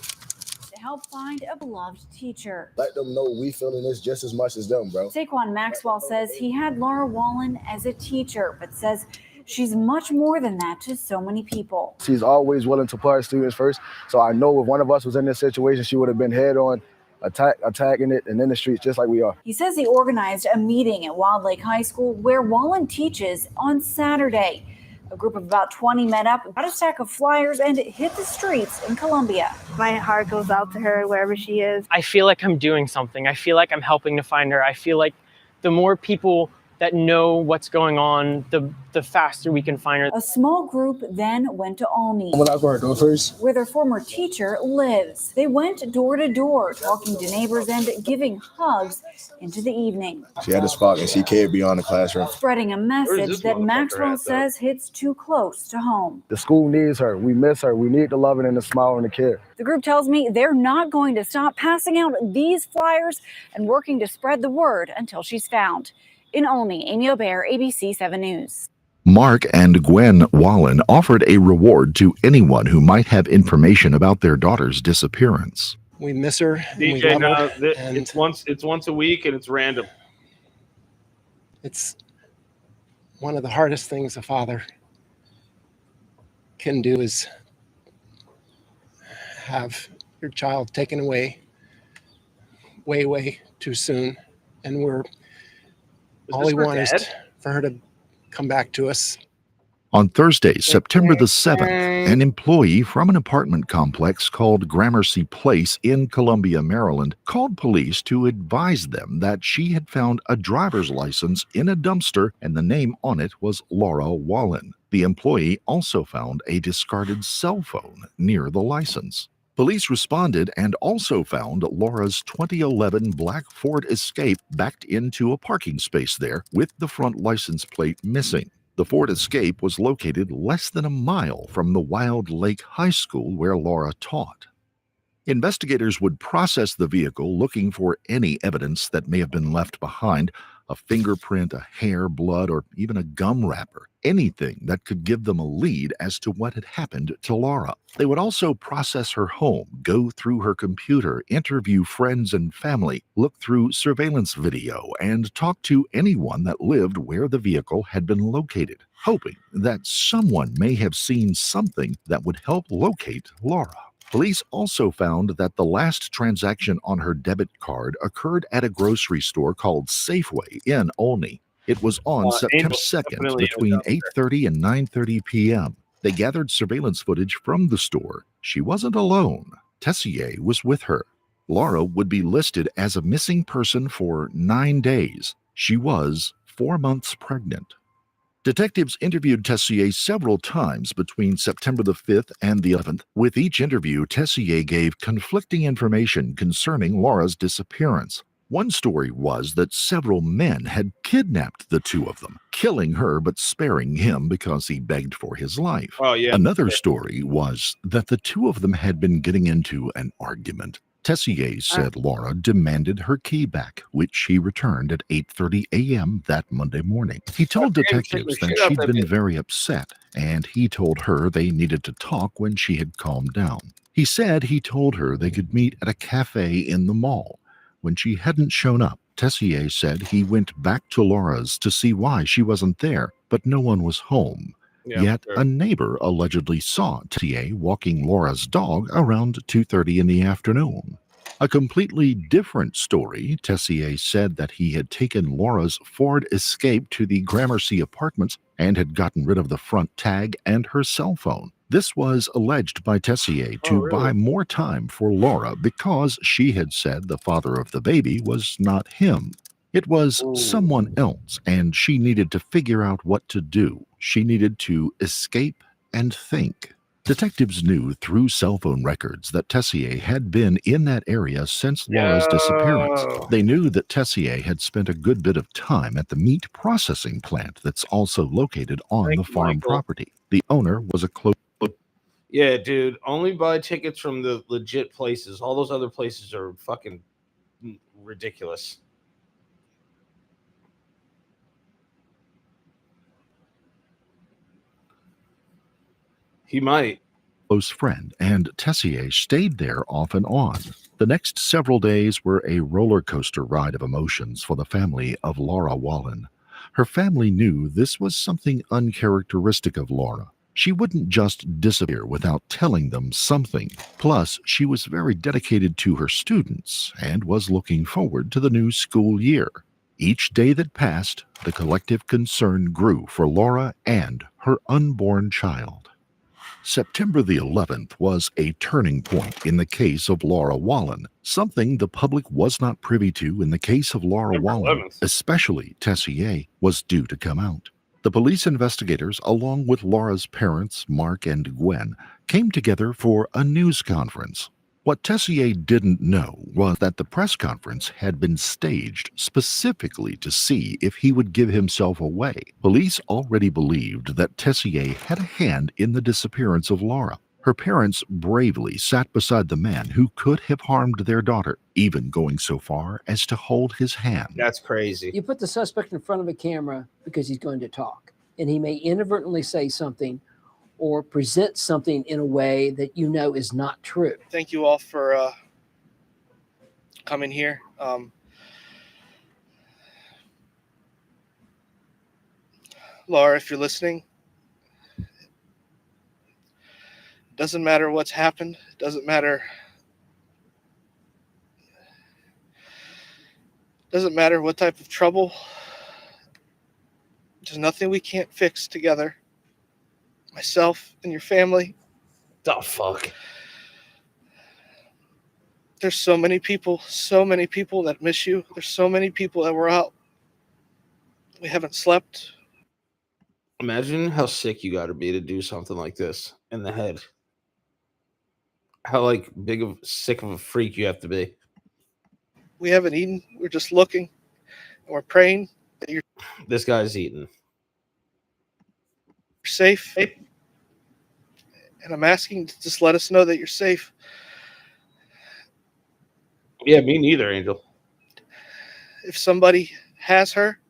to help find a beloved teacher. Let them know we feeling this just as much as them, bro. Saquon Maxwell says he had Laura Wallen as a teacher, but says she's much more than that to so many people. She's always willing to put her students first. So I know if one of us was in this situation, she would have been head on, attacking it and in the streets just like we are. He says he organized a meeting at Wild Lake High School where Wallen teaches on Saturday. A group of about 20 met up, got a stack of flyers, and hit the streets in Columbia. My heart goes out to her wherever she is. I feel like I'm doing something. I feel like I'm helping to find her. I feel like the more people that know what's going on, the faster we can find her. A small group then went to Olney, I'm gonna go her door first. where their former teacher lives. They went door to door, talking to neighbors and giving hugs into the evening. She had a spot and she cared beyond the classroom. Spreading a message that Maxwell says hits too close to home. The school needs her. We miss her. We need the loving and the smile and the care. The group tells me they're not going to stop passing out these flyers and working to spread the word until she's found. In Olney, Amy Aubert, ABC 7 News. Mark and Gwen Wallen offered a reward to anyone who might have information about their daughter's disappearance. We miss her. DJ, no, it's once a week and it's random. It's one of the hardest things a father can do is have your child taken away way too soon, and all we want is for her to come back to us. On Thursday, September the 7th, an employee from an apartment complex called Gramercy Place in Columbia, Maryland, called police to advise them that she had found a driver's license in a dumpster and the name on it was Laura Wallen. The employee also found a discarded cell phone near the license. Police responded and also found Laura's 2011 black Ford Escape backed into a parking space there with the front license plate missing. The Ford Escape was located less than a mile from the Wild Lake High School where Laura taught. Investigators would process the vehicle looking for any evidence that may have been left behind, a fingerprint, a hair, blood, or even a gum wrapper, anything that could give them a lead as to what had happened to Laura. They would also process her home, go through her computer, interview friends and family, look through surveillance video, and talk to anyone that lived where the vehicle had been located, hoping that someone may have seen something that would help locate Laura. Police also found that the last transaction on her debit card occurred at a grocery store called Safeway in Olney. It was on September 2nd between 8:30 and 9:30 p.m. They gathered surveillance footage from the store. She wasn't alone. Tessier was with her. Laura would be listed as a missing person for 9 days. She was 4 months pregnant. Detectives interviewed Tessier several times between September the 5th and the 11th. With each interview, Tessier gave conflicting information concerning Laura's disappearance. One story was that several men had kidnapped the two of them, killing her but sparing him because he begged for his life. Another story was that the two of them had been getting into an argument. Tessier said Laura demanded her key back, which he returned at 8:30 a.m. that Monday morning. He told detectives that she'd been very upset, and he told her they needed to talk when she had calmed down. He said he told her they could meet at a cafe in the mall. When she hadn't shown up, Tessier said he went back to Laura's to see why she wasn't there, but no one was home. Yet a neighbor allegedly saw Tessier walking Laura's dog around 2:30 in the afternoon. A completely different story, Tessier said that he had taken Laura's Ford Escape to the Gramercy Apartments and had gotten rid of the front tag and her cell phone. This was alleged by Tessier to buy more time for Laura because she had said the father of the baby was not him. It was someone else, and she needed to figure out what to do. She needed to escape and think. Detectives knew through cell phone records that Tessier had been in that area since Laura's disappearance. They knew that Tessier had spent a good bit of time at the meat processing plant that's also located on the farm property. The owner was a close... Yeah, dude. Only buy tickets from the legit places. All those other places are fucking ridiculous. He might. Close friend, and Tessier stayed there off and on. The next several days were a roller coaster ride of emotions for the family of Laura Wallen. Her family knew this was something uncharacteristic of Laura. She wouldn't just disappear without telling them something. Plus, she was very dedicated to her students and was looking forward to the new school year. Each day that passed, the collective concern grew for Laura and her unborn child. September the 11th was a turning point in the case of Laura Wallen, something the public was not privy to in the case of Laura Wallen, especially Tessier, was due to come out. The police investigators, along with Laura's parents, Mark and Gwen, came together for a news conference. What Tessier didn't know was that the press conference had been staged specifically to see if he would give himself away. Police already believed that Tessier had a hand in the disappearance of Laura. Her parents bravely sat beside the man who could have harmed their daughter, even going so far as to hold his hand. That's crazy. You put the suspect in front of a camera because he's going to talk, and he may inadvertently say something or present something in a way that you know is not true. Thank you all for coming here. Laura, if you're listening, it doesn't matter what's happened. It doesn't matter what type of trouble. There's nothing we can't fix together. Myself and your family. The fuck? There's so many people that miss you. There's so many people that were out. We haven't slept. Imagine how sick you got to be to do something like this in the head. How sick of a freak you have to be. We haven't eaten. We're just looking. And we're praying that you're... This guy's eating. Safe. And I'm asking to just let us know that you're safe. Yeah, me neither, Angel. If somebody has her,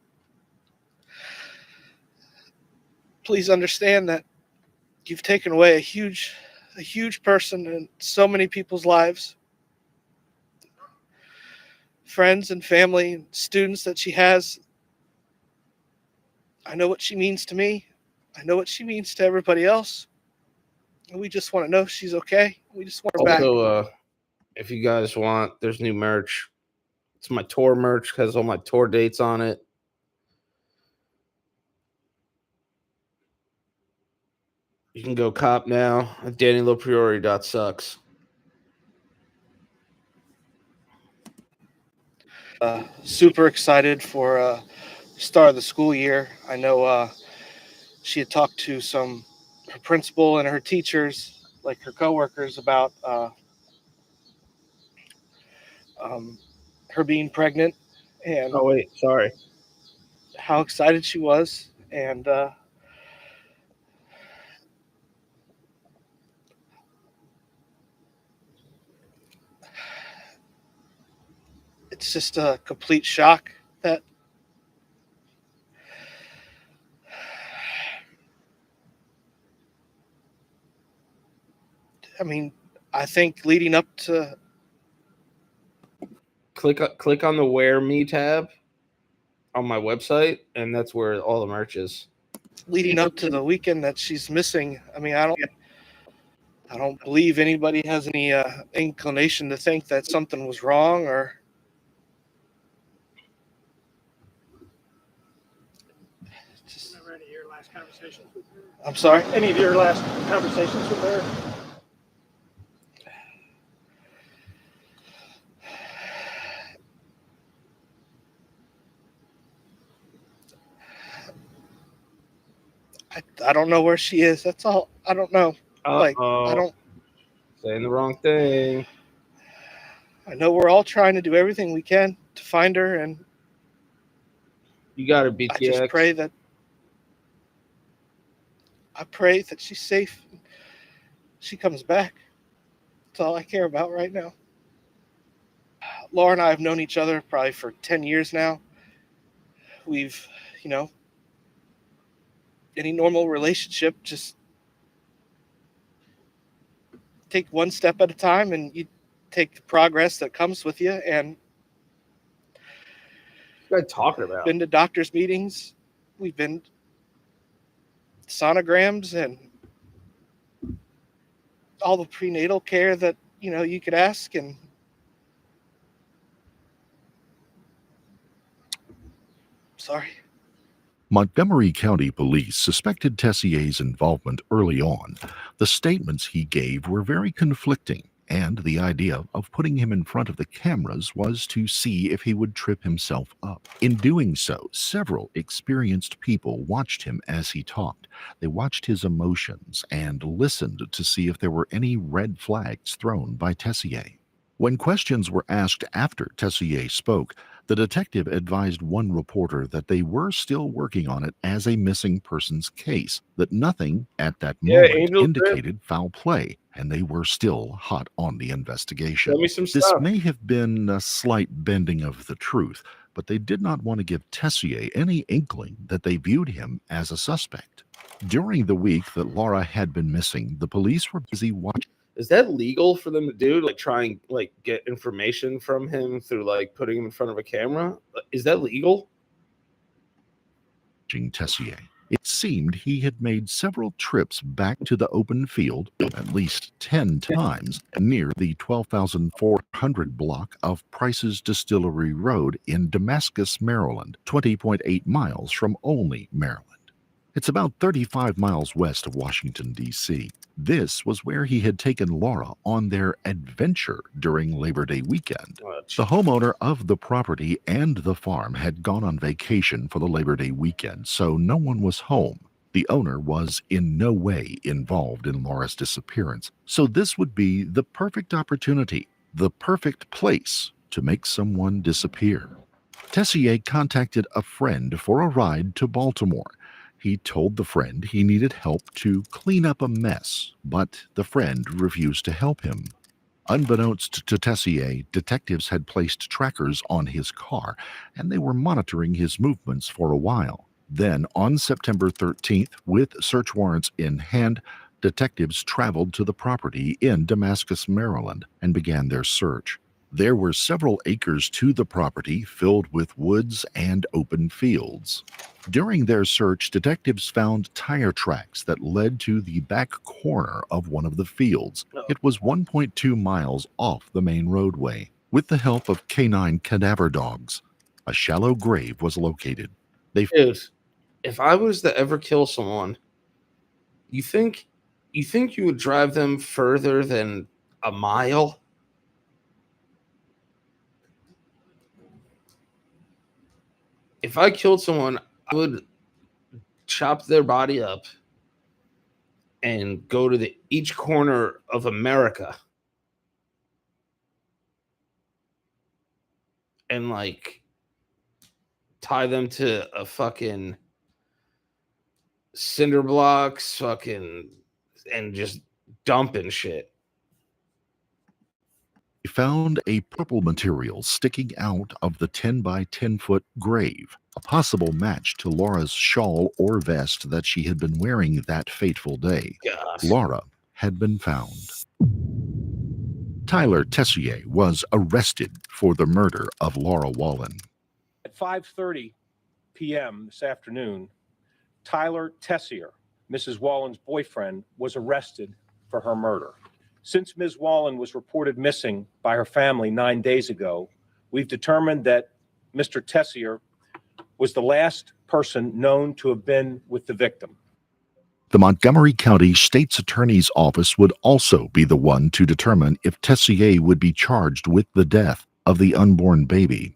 please understand that you've taken away a huge person in so many people's lives. Friends and family and students that she has. I know what she means to me. I know what she means to everybody else. And we just want to know she's okay. We just want her back. Also, if you guys want, there's new merch. It's my tour merch, has all my tour dates on it. You can go cop now at DannyLopriori.sucks. Super excited for start of the school year. I know she had talked to her principal and her teachers, like her coworkers, about her being pregnant and how excited she was, and it's just a complete shock that I think leading up to click on the Wear Me tab on my website, and that's where all the merch is. Leading up to the weekend that she's missing, I don't believe anybody has any inclination to think that something was wrong or conversations with her? I'm sorry? Any of your last conversations with her? I don't know where she is. That's all. I don't know. Like, I don't. Saying the wrong thing. I know we're all trying to do everything we can to find her, and You got her, BTX. I just pray that she's safe. And she comes back. That's all I care about right now. Laura and I have known each other probably for 10 years now. We've, any normal relationship, just take one step at a time, and you take the progress that comes with you. And what are you talking about? Been to doctor's meetings. We've been sonograms and all the prenatal care that you could ask. And sorry. Montgomery County Police suspected Tessier's involvement early on. The statements he gave were very conflicting, and the idea of putting him in front of the cameras was to see if he would trip himself up. In doing so, several experienced people watched him as he talked. They watched his emotions and listened to see if there were any red flags thrown by Tessier. When questions were asked after Tessier spoke, the detective advised one reporter that they were still working on it as a missing persons case, that nothing at that moment indicated foul play, and they were still hot on the investigation. Tell me some This stuff. may have been a slight bending of the truth, but they did not want to give Tessier any inkling that they viewed him as a suspect. During the week that Laura had been missing, the police were busy watching. Is that legal for them to do? Like try and get information from him through putting him in front of a camera? Is that legal? Tessier. It seemed he had made several trips back to the open field, at least 10 times, near the 12,400 block of Price's Distillery Road in Damascus, Maryland, 20.8 miles from Olney, Maryland. It's about 35 miles west of Washington, D.C. This was where he had taken Laura on their adventure during Labor Day weekend. The homeowner of the property and the farm had gone on vacation for the Labor Day weekend, so no one was home. The owner was in no way involved in Laura's disappearance, so this would be the perfect opportunity, the perfect place to make someone disappear. Tessier contacted a friend for a ride to Baltimore. He told the friend he needed help to clean up a mess, but the friend refused to help him. Unbeknownst to Tessier, detectives had placed trackers on his car, and they were monitoring his movements for a while. Then, on September 13th, with search warrants in hand, detectives traveled to the property in Damascus, Maryland, and began their search. There were several acres to the property filled with woods and open fields. During their search, detectives found tire tracks that led to the back corner of one of the fields. It was 1.2 miles off the main roadway. With the help of canine cadaver dogs, a shallow grave was located. Dude, if I was to ever kill someone, you think you would drive them further than a mile? If I killed someone, I would chop their body up and go to each corner of America and tie them to a fucking cinder blocks, and just dumping shit. They found a purple material sticking out of the 10 by 10 foot grave, a possible match to Laura's shawl or vest that she had been wearing that fateful day. Gosh. Laura had been found. Tyler Tessier was arrested for the murder of Laura Wallen. At 5:30 p.m. this afternoon, Tyler Tessier, Mrs. Wallen's boyfriend, was arrested for her murder. Since Ms. Wallen was reported missing by her family 9 days ago, we've determined that Mr. Tessier was the last person known to have been with the victim. The Montgomery County State's Attorney's Office would also be the one to determine if Tessier would be charged with the death of the unborn baby.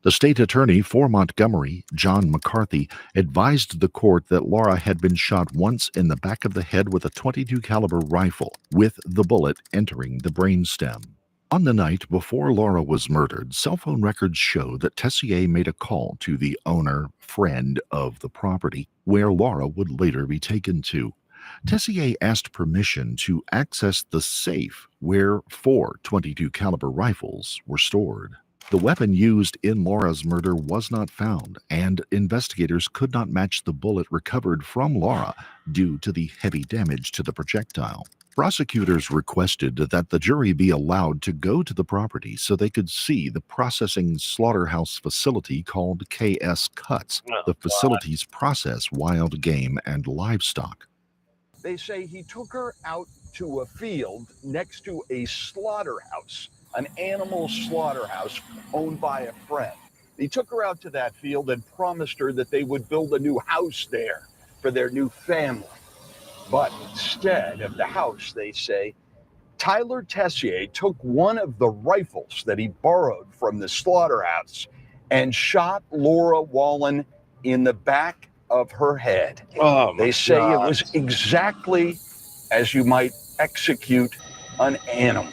The state attorney for Montgomery, John McCarthy, advised the court that Laura had been shot once in the back of the head with a .22 caliber rifle, with the bullet entering the brainstem. On the night before Laura was murdered, cell phone records show that Tessier made a call to the friend of the property, where Laura would later be taken to. Tessier asked permission to access the safe where 4 .22 caliber rifles were stored. The weapon used in Laura's murder was not found, and investigators could not match the bullet recovered from Laura due to the heavy damage to the projectile. Prosecutors requested that the jury be allowed to go to the property so they could see the processing slaughterhouse facility called KS Cuts. The facilities process wild game and livestock. They say he took her out to a field next to a slaughterhouse, an animal slaughterhouse owned by a friend. He took her out to that field and promised her that they would build a new house there for their new family. But instead of the house, they say, Tyler Tessier took one of the rifles that he borrowed from the slaughterhouse and shot Laura Wallen in the back of her head. They say it was exactly as you might execute an animal.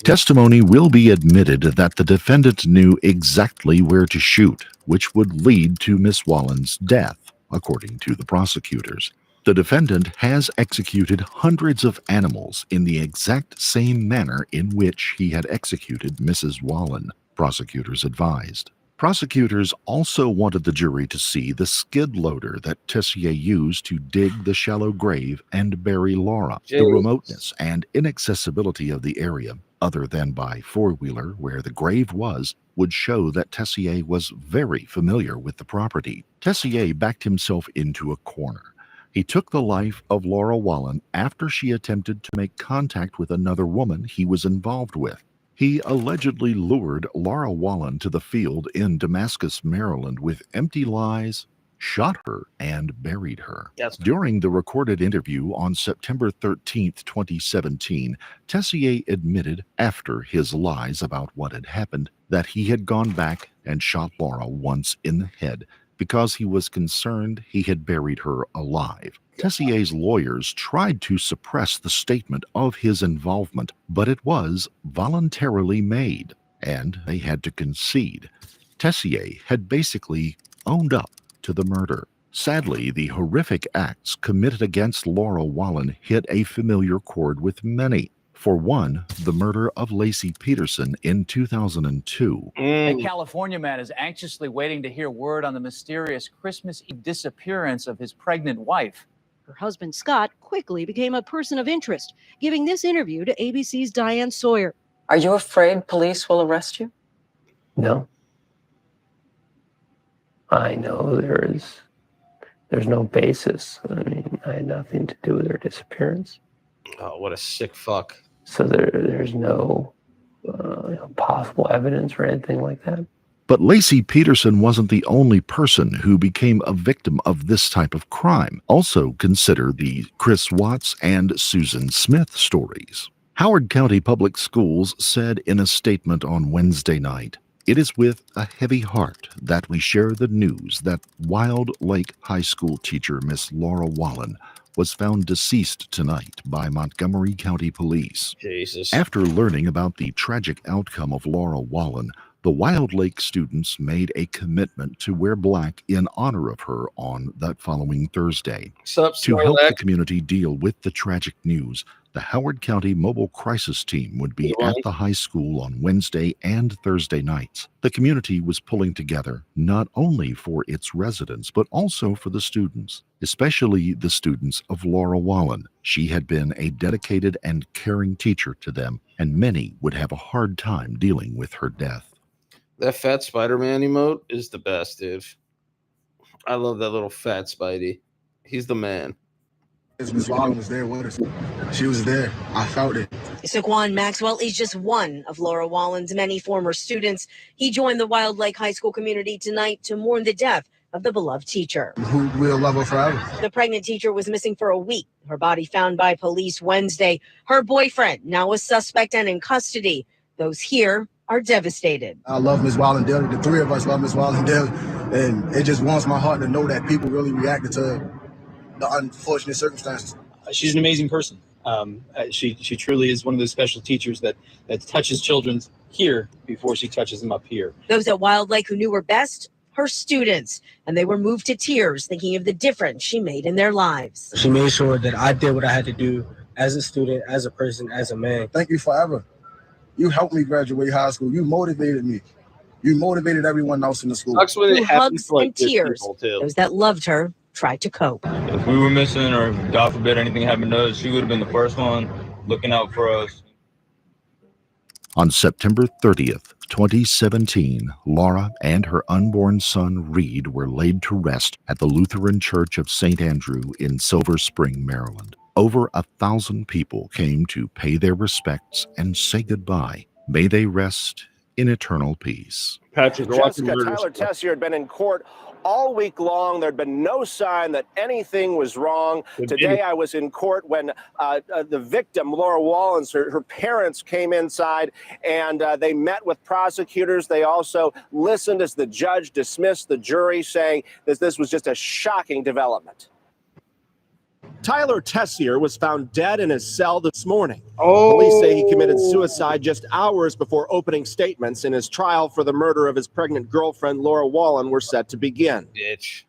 Testimony will be admitted that the defendant knew exactly where to shoot, which would lead to Miss Wallen's death, according to the prosecutors. The defendant has executed hundreds of animals in the exact same manner in which he had executed Mrs. Wallen, prosecutors advised. Prosecutors also wanted the jury to see the skid loader that Tessier used to dig the shallow grave and bury Laura. The remoteness and inaccessibility of the area, other than by four-wheeler where the grave was, would show that Tessier was very familiar with the property. Tessier backed himself into a corner. He took the life of Laura Wallen after she attempted to make contact with another woman he was involved with. He allegedly lured Laura Wallen to the field in Damascus, Maryland with empty lies, shot her, and buried her. During the recorded interview on September 13, 2017, Tessier admitted, after his lies about what had happened, that he had gone back and shot Laura once in the head because he was concerned he had buried her alive. Tessier's lawyers tried to suppress the statement of his involvement, but it was voluntarily made, and they had to concede. Tessier had basically owned up to the murder. Sadly, the horrific acts committed against Laura Wallen hit a familiar chord with many. For one, the murder of Lacey Peterson in 2002. A California man is anxiously waiting to hear word on the mysterious Christmas Eve disappearance of his pregnant wife. Her husband, Scott, quickly became a person of interest, giving this interview to ABC's Diane Sawyer. Are you afraid police will arrest you? No. I know there's no basis. I mean, I had nothing to do with her disappearance. Oh, what a sick fuck. So there's no possible evidence or anything like that. But Lacey Peterson wasn't the only person who became a victim of this type of crime. Also consider the Chris Watts and Susan Smith stories. Howard County Public Schools said in a statement on Wednesday night, "It is with a heavy heart that we share the news that Wild Lake High School teacher Miss Laura Wallen was found deceased tonight by Montgomery County Police." Jesus. After learning about the tragic outcome of Laura Wallen, the Wild Lake students made a commitment to wear black in honor of her on that following Thursday. To help the community deal with the tragic news, the Howard County Mobile Crisis Team would be at the high school on Wednesday and Thursday nights. The community was pulling together not only for its residents, but also for the students, especially the students of Laura Wallen. She had been a dedicated and caring teacher to them, and many would have a hard time dealing with her death. That fat Spider-Man emote is the best, dude. I love that little fat Spidey. He's the man. Miss Wallen was there with us. She was there. I felt it. Saquon Maxwell is just one of Laura Wallen's many former students. He joined the Wild Lake High School community tonight to mourn the death of the beloved teacher. Who will love her forever. The pregnant teacher was missing for a week. Her body found by police Wednesday. Her boyfriend, now a suspect and in custody. Those here are devastated. I love Miss Wallen dearly. The three of us love Miss Wallen dearly. And it just warms my heart to know that people really reacted to the unfortunate circumstances. She's an amazing person. She truly is one of those special teachers that touches children here before she touches them up here. Those at Wild Lake who knew her best, her students, and they were moved to tears thinking of the difference she made in their lives. She made sure that I did what I had to do as a student, as a person, as a man. Thank you forever. You helped me graduate high school. You motivated me. You motivated everyone else in the school. Through hugs and tears, those that loved her tried to cope. If we were missing, or God forbid anything happened to us, she would have been the first one looking out for us. On September 30th, 2017, Laura and her unborn son, Reed, were laid to rest at the Lutheran Church of St. Andrew in Silver Spring, Maryland. Over 1,000 people came to pay their respects and say goodbye. May they rest in eternal peace. Jessica Tyler Tessier had been in court all week long. There'd been no sign that anything was wrong. Today I was in court when the victim, Laura Wallen, her parents came inside and they met with prosecutors. They also listened as the judge dismissed the jury, saying that this was just a shocking development. Tyler Tessier was found dead in his cell this morning. Police say he committed suicide just hours before opening statements in his trial for the murder of his pregnant girlfriend, Laura Wallen, were set to begin.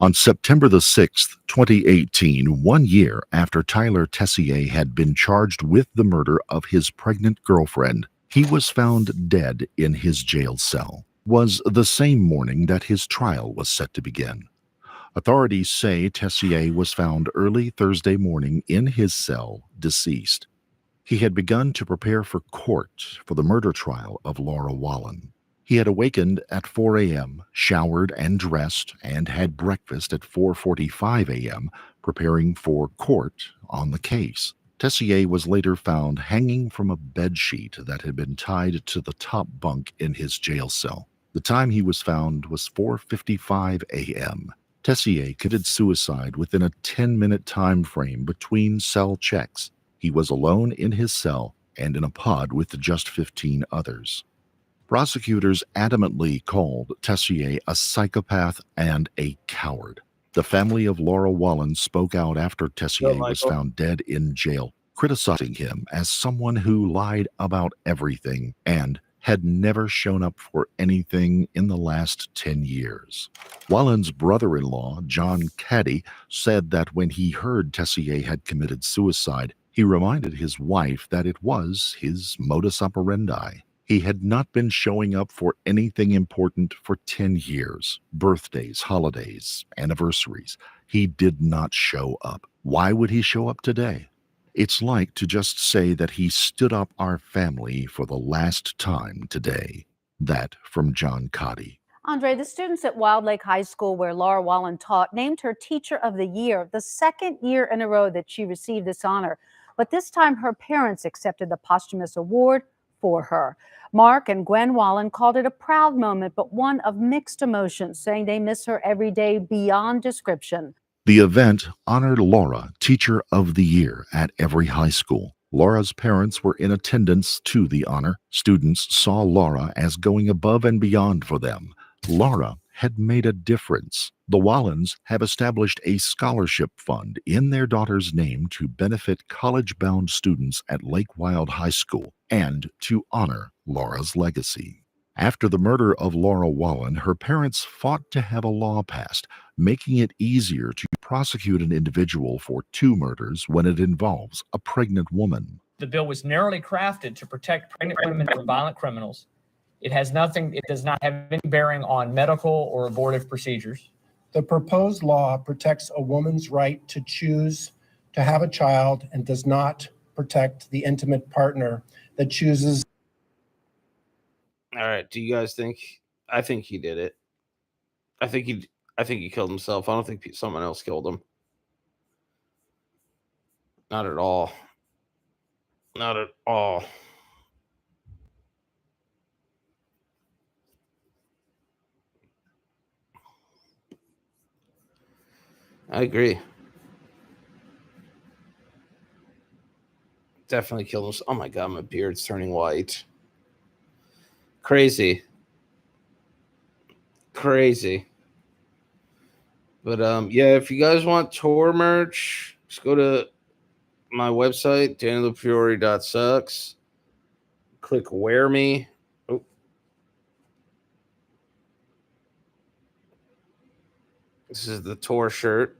On September the 6th, 2018, 1 year after Tyler Tessier had been charged with the murder of his pregnant girlfriend, he was found dead in his jail cell. Was the same morning that his trial was set to begin. Authorities say Tessier was found early Thursday morning in his cell, deceased. He had begun to prepare for court for the murder trial of Laura Wallen. He had awakened at 4 a.m., showered and dressed, and had breakfast at 4:45 a.m., preparing for court on the case. Tessier was later found hanging from a bedsheet that had been tied to the top bunk in his jail cell. The time he was found was 4:55 a.m. Tessier committed suicide within a 10-minute time frame between cell checks. He was alone in his cell and in a pod with just 15 others. Prosecutors adamantly called Tessier a psychopath and a coward. The family of Laura Wallen spoke out after Tessier was found dead in jail, criticizing him as someone who lied about everything and had never shown up for anything in the last 10 years. Wallen's brother-in-law, John Caddy, said that when he heard Tessier had committed suicide, he reminded his wife that it was his modus operandi. He had not been showing up for anything important for 10 years. Birthdays, holidays, anniversaries. He did not show up. Why would he show up today? It's like to just say that he stood up our family for the last time today. That from John Cotty. Andre, the students at Wild Lake High School, where Laura Wallen taught, named her Teacher of the Year, the second year in a row that she received this honor. But this time her parents accepted the posthumous award for her. Mark and Gwen Wallen called it a proud moment, but one of mixed emotions, saying they miss her every day beyond description. The event honored Laura, Teacher of the Year, at every high school. Laura's parents were in attendance to the honor. Students saw Laura as going above and beyond for them. Laura had made a difference. The Wallens have established a scholarship fund in their daughter's name to benefit college-bound students at Lake Wild High School and to honor Laura's legacy. After the murder of Laura Wallen, her parents fought to have a law passed, making it easier to prosecute an individual for 2 murders when it involves a pregnant woman. The bill was narrowly crafted to protect pregnant women from violent criminals. It does not have any bearing on medical or abortive procedures. The proposed law protects a woman's right to choose to have a child and does not protect the intimate partner that chooses. All right. Do you guys think? I think he did it. I think he killed himself. I don't think someone else killed him. Not at all. Not at all. I agree. Definitely kill them. Oh my god, my beard's turning white. Crazy. But yeah, if you guys want tour merch, just go to my website, danielfiore.sucks. Click wear me. Oh. This is the tour shirt.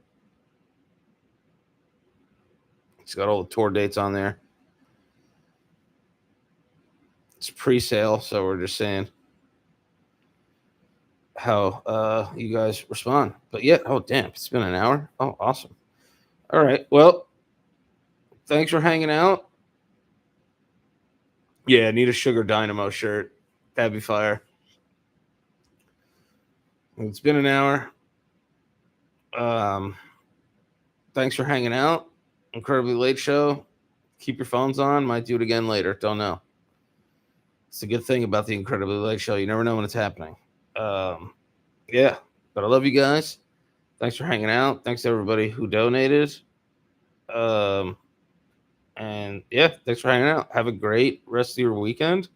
It's got all the tour dates on there. It's pre-sale, so we're just saying how you guys respond. But yeah, oh damn, it's been an hour. Oh, awesome. All right. Well, thanks for hanging out. Yeah, I need a Sugar Dynamo shirt. That'd be fire. It's been an hour. Thanks for hanging out. Incredibly Late Show. Keep your phones on. Might do it again later. Don't know. It's a good thing about the Incredibly Late Show. You never know when it's happening. Yeah, but I love you guys. Thanks for hanging out. Thanks to everybody who donated. And yeah, thanks for hanging out. Have a great rest of your weekend.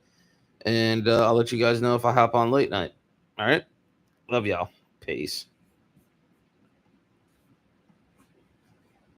And I'll let you guys know if I hop on late night. All right. Love y'all. Peace.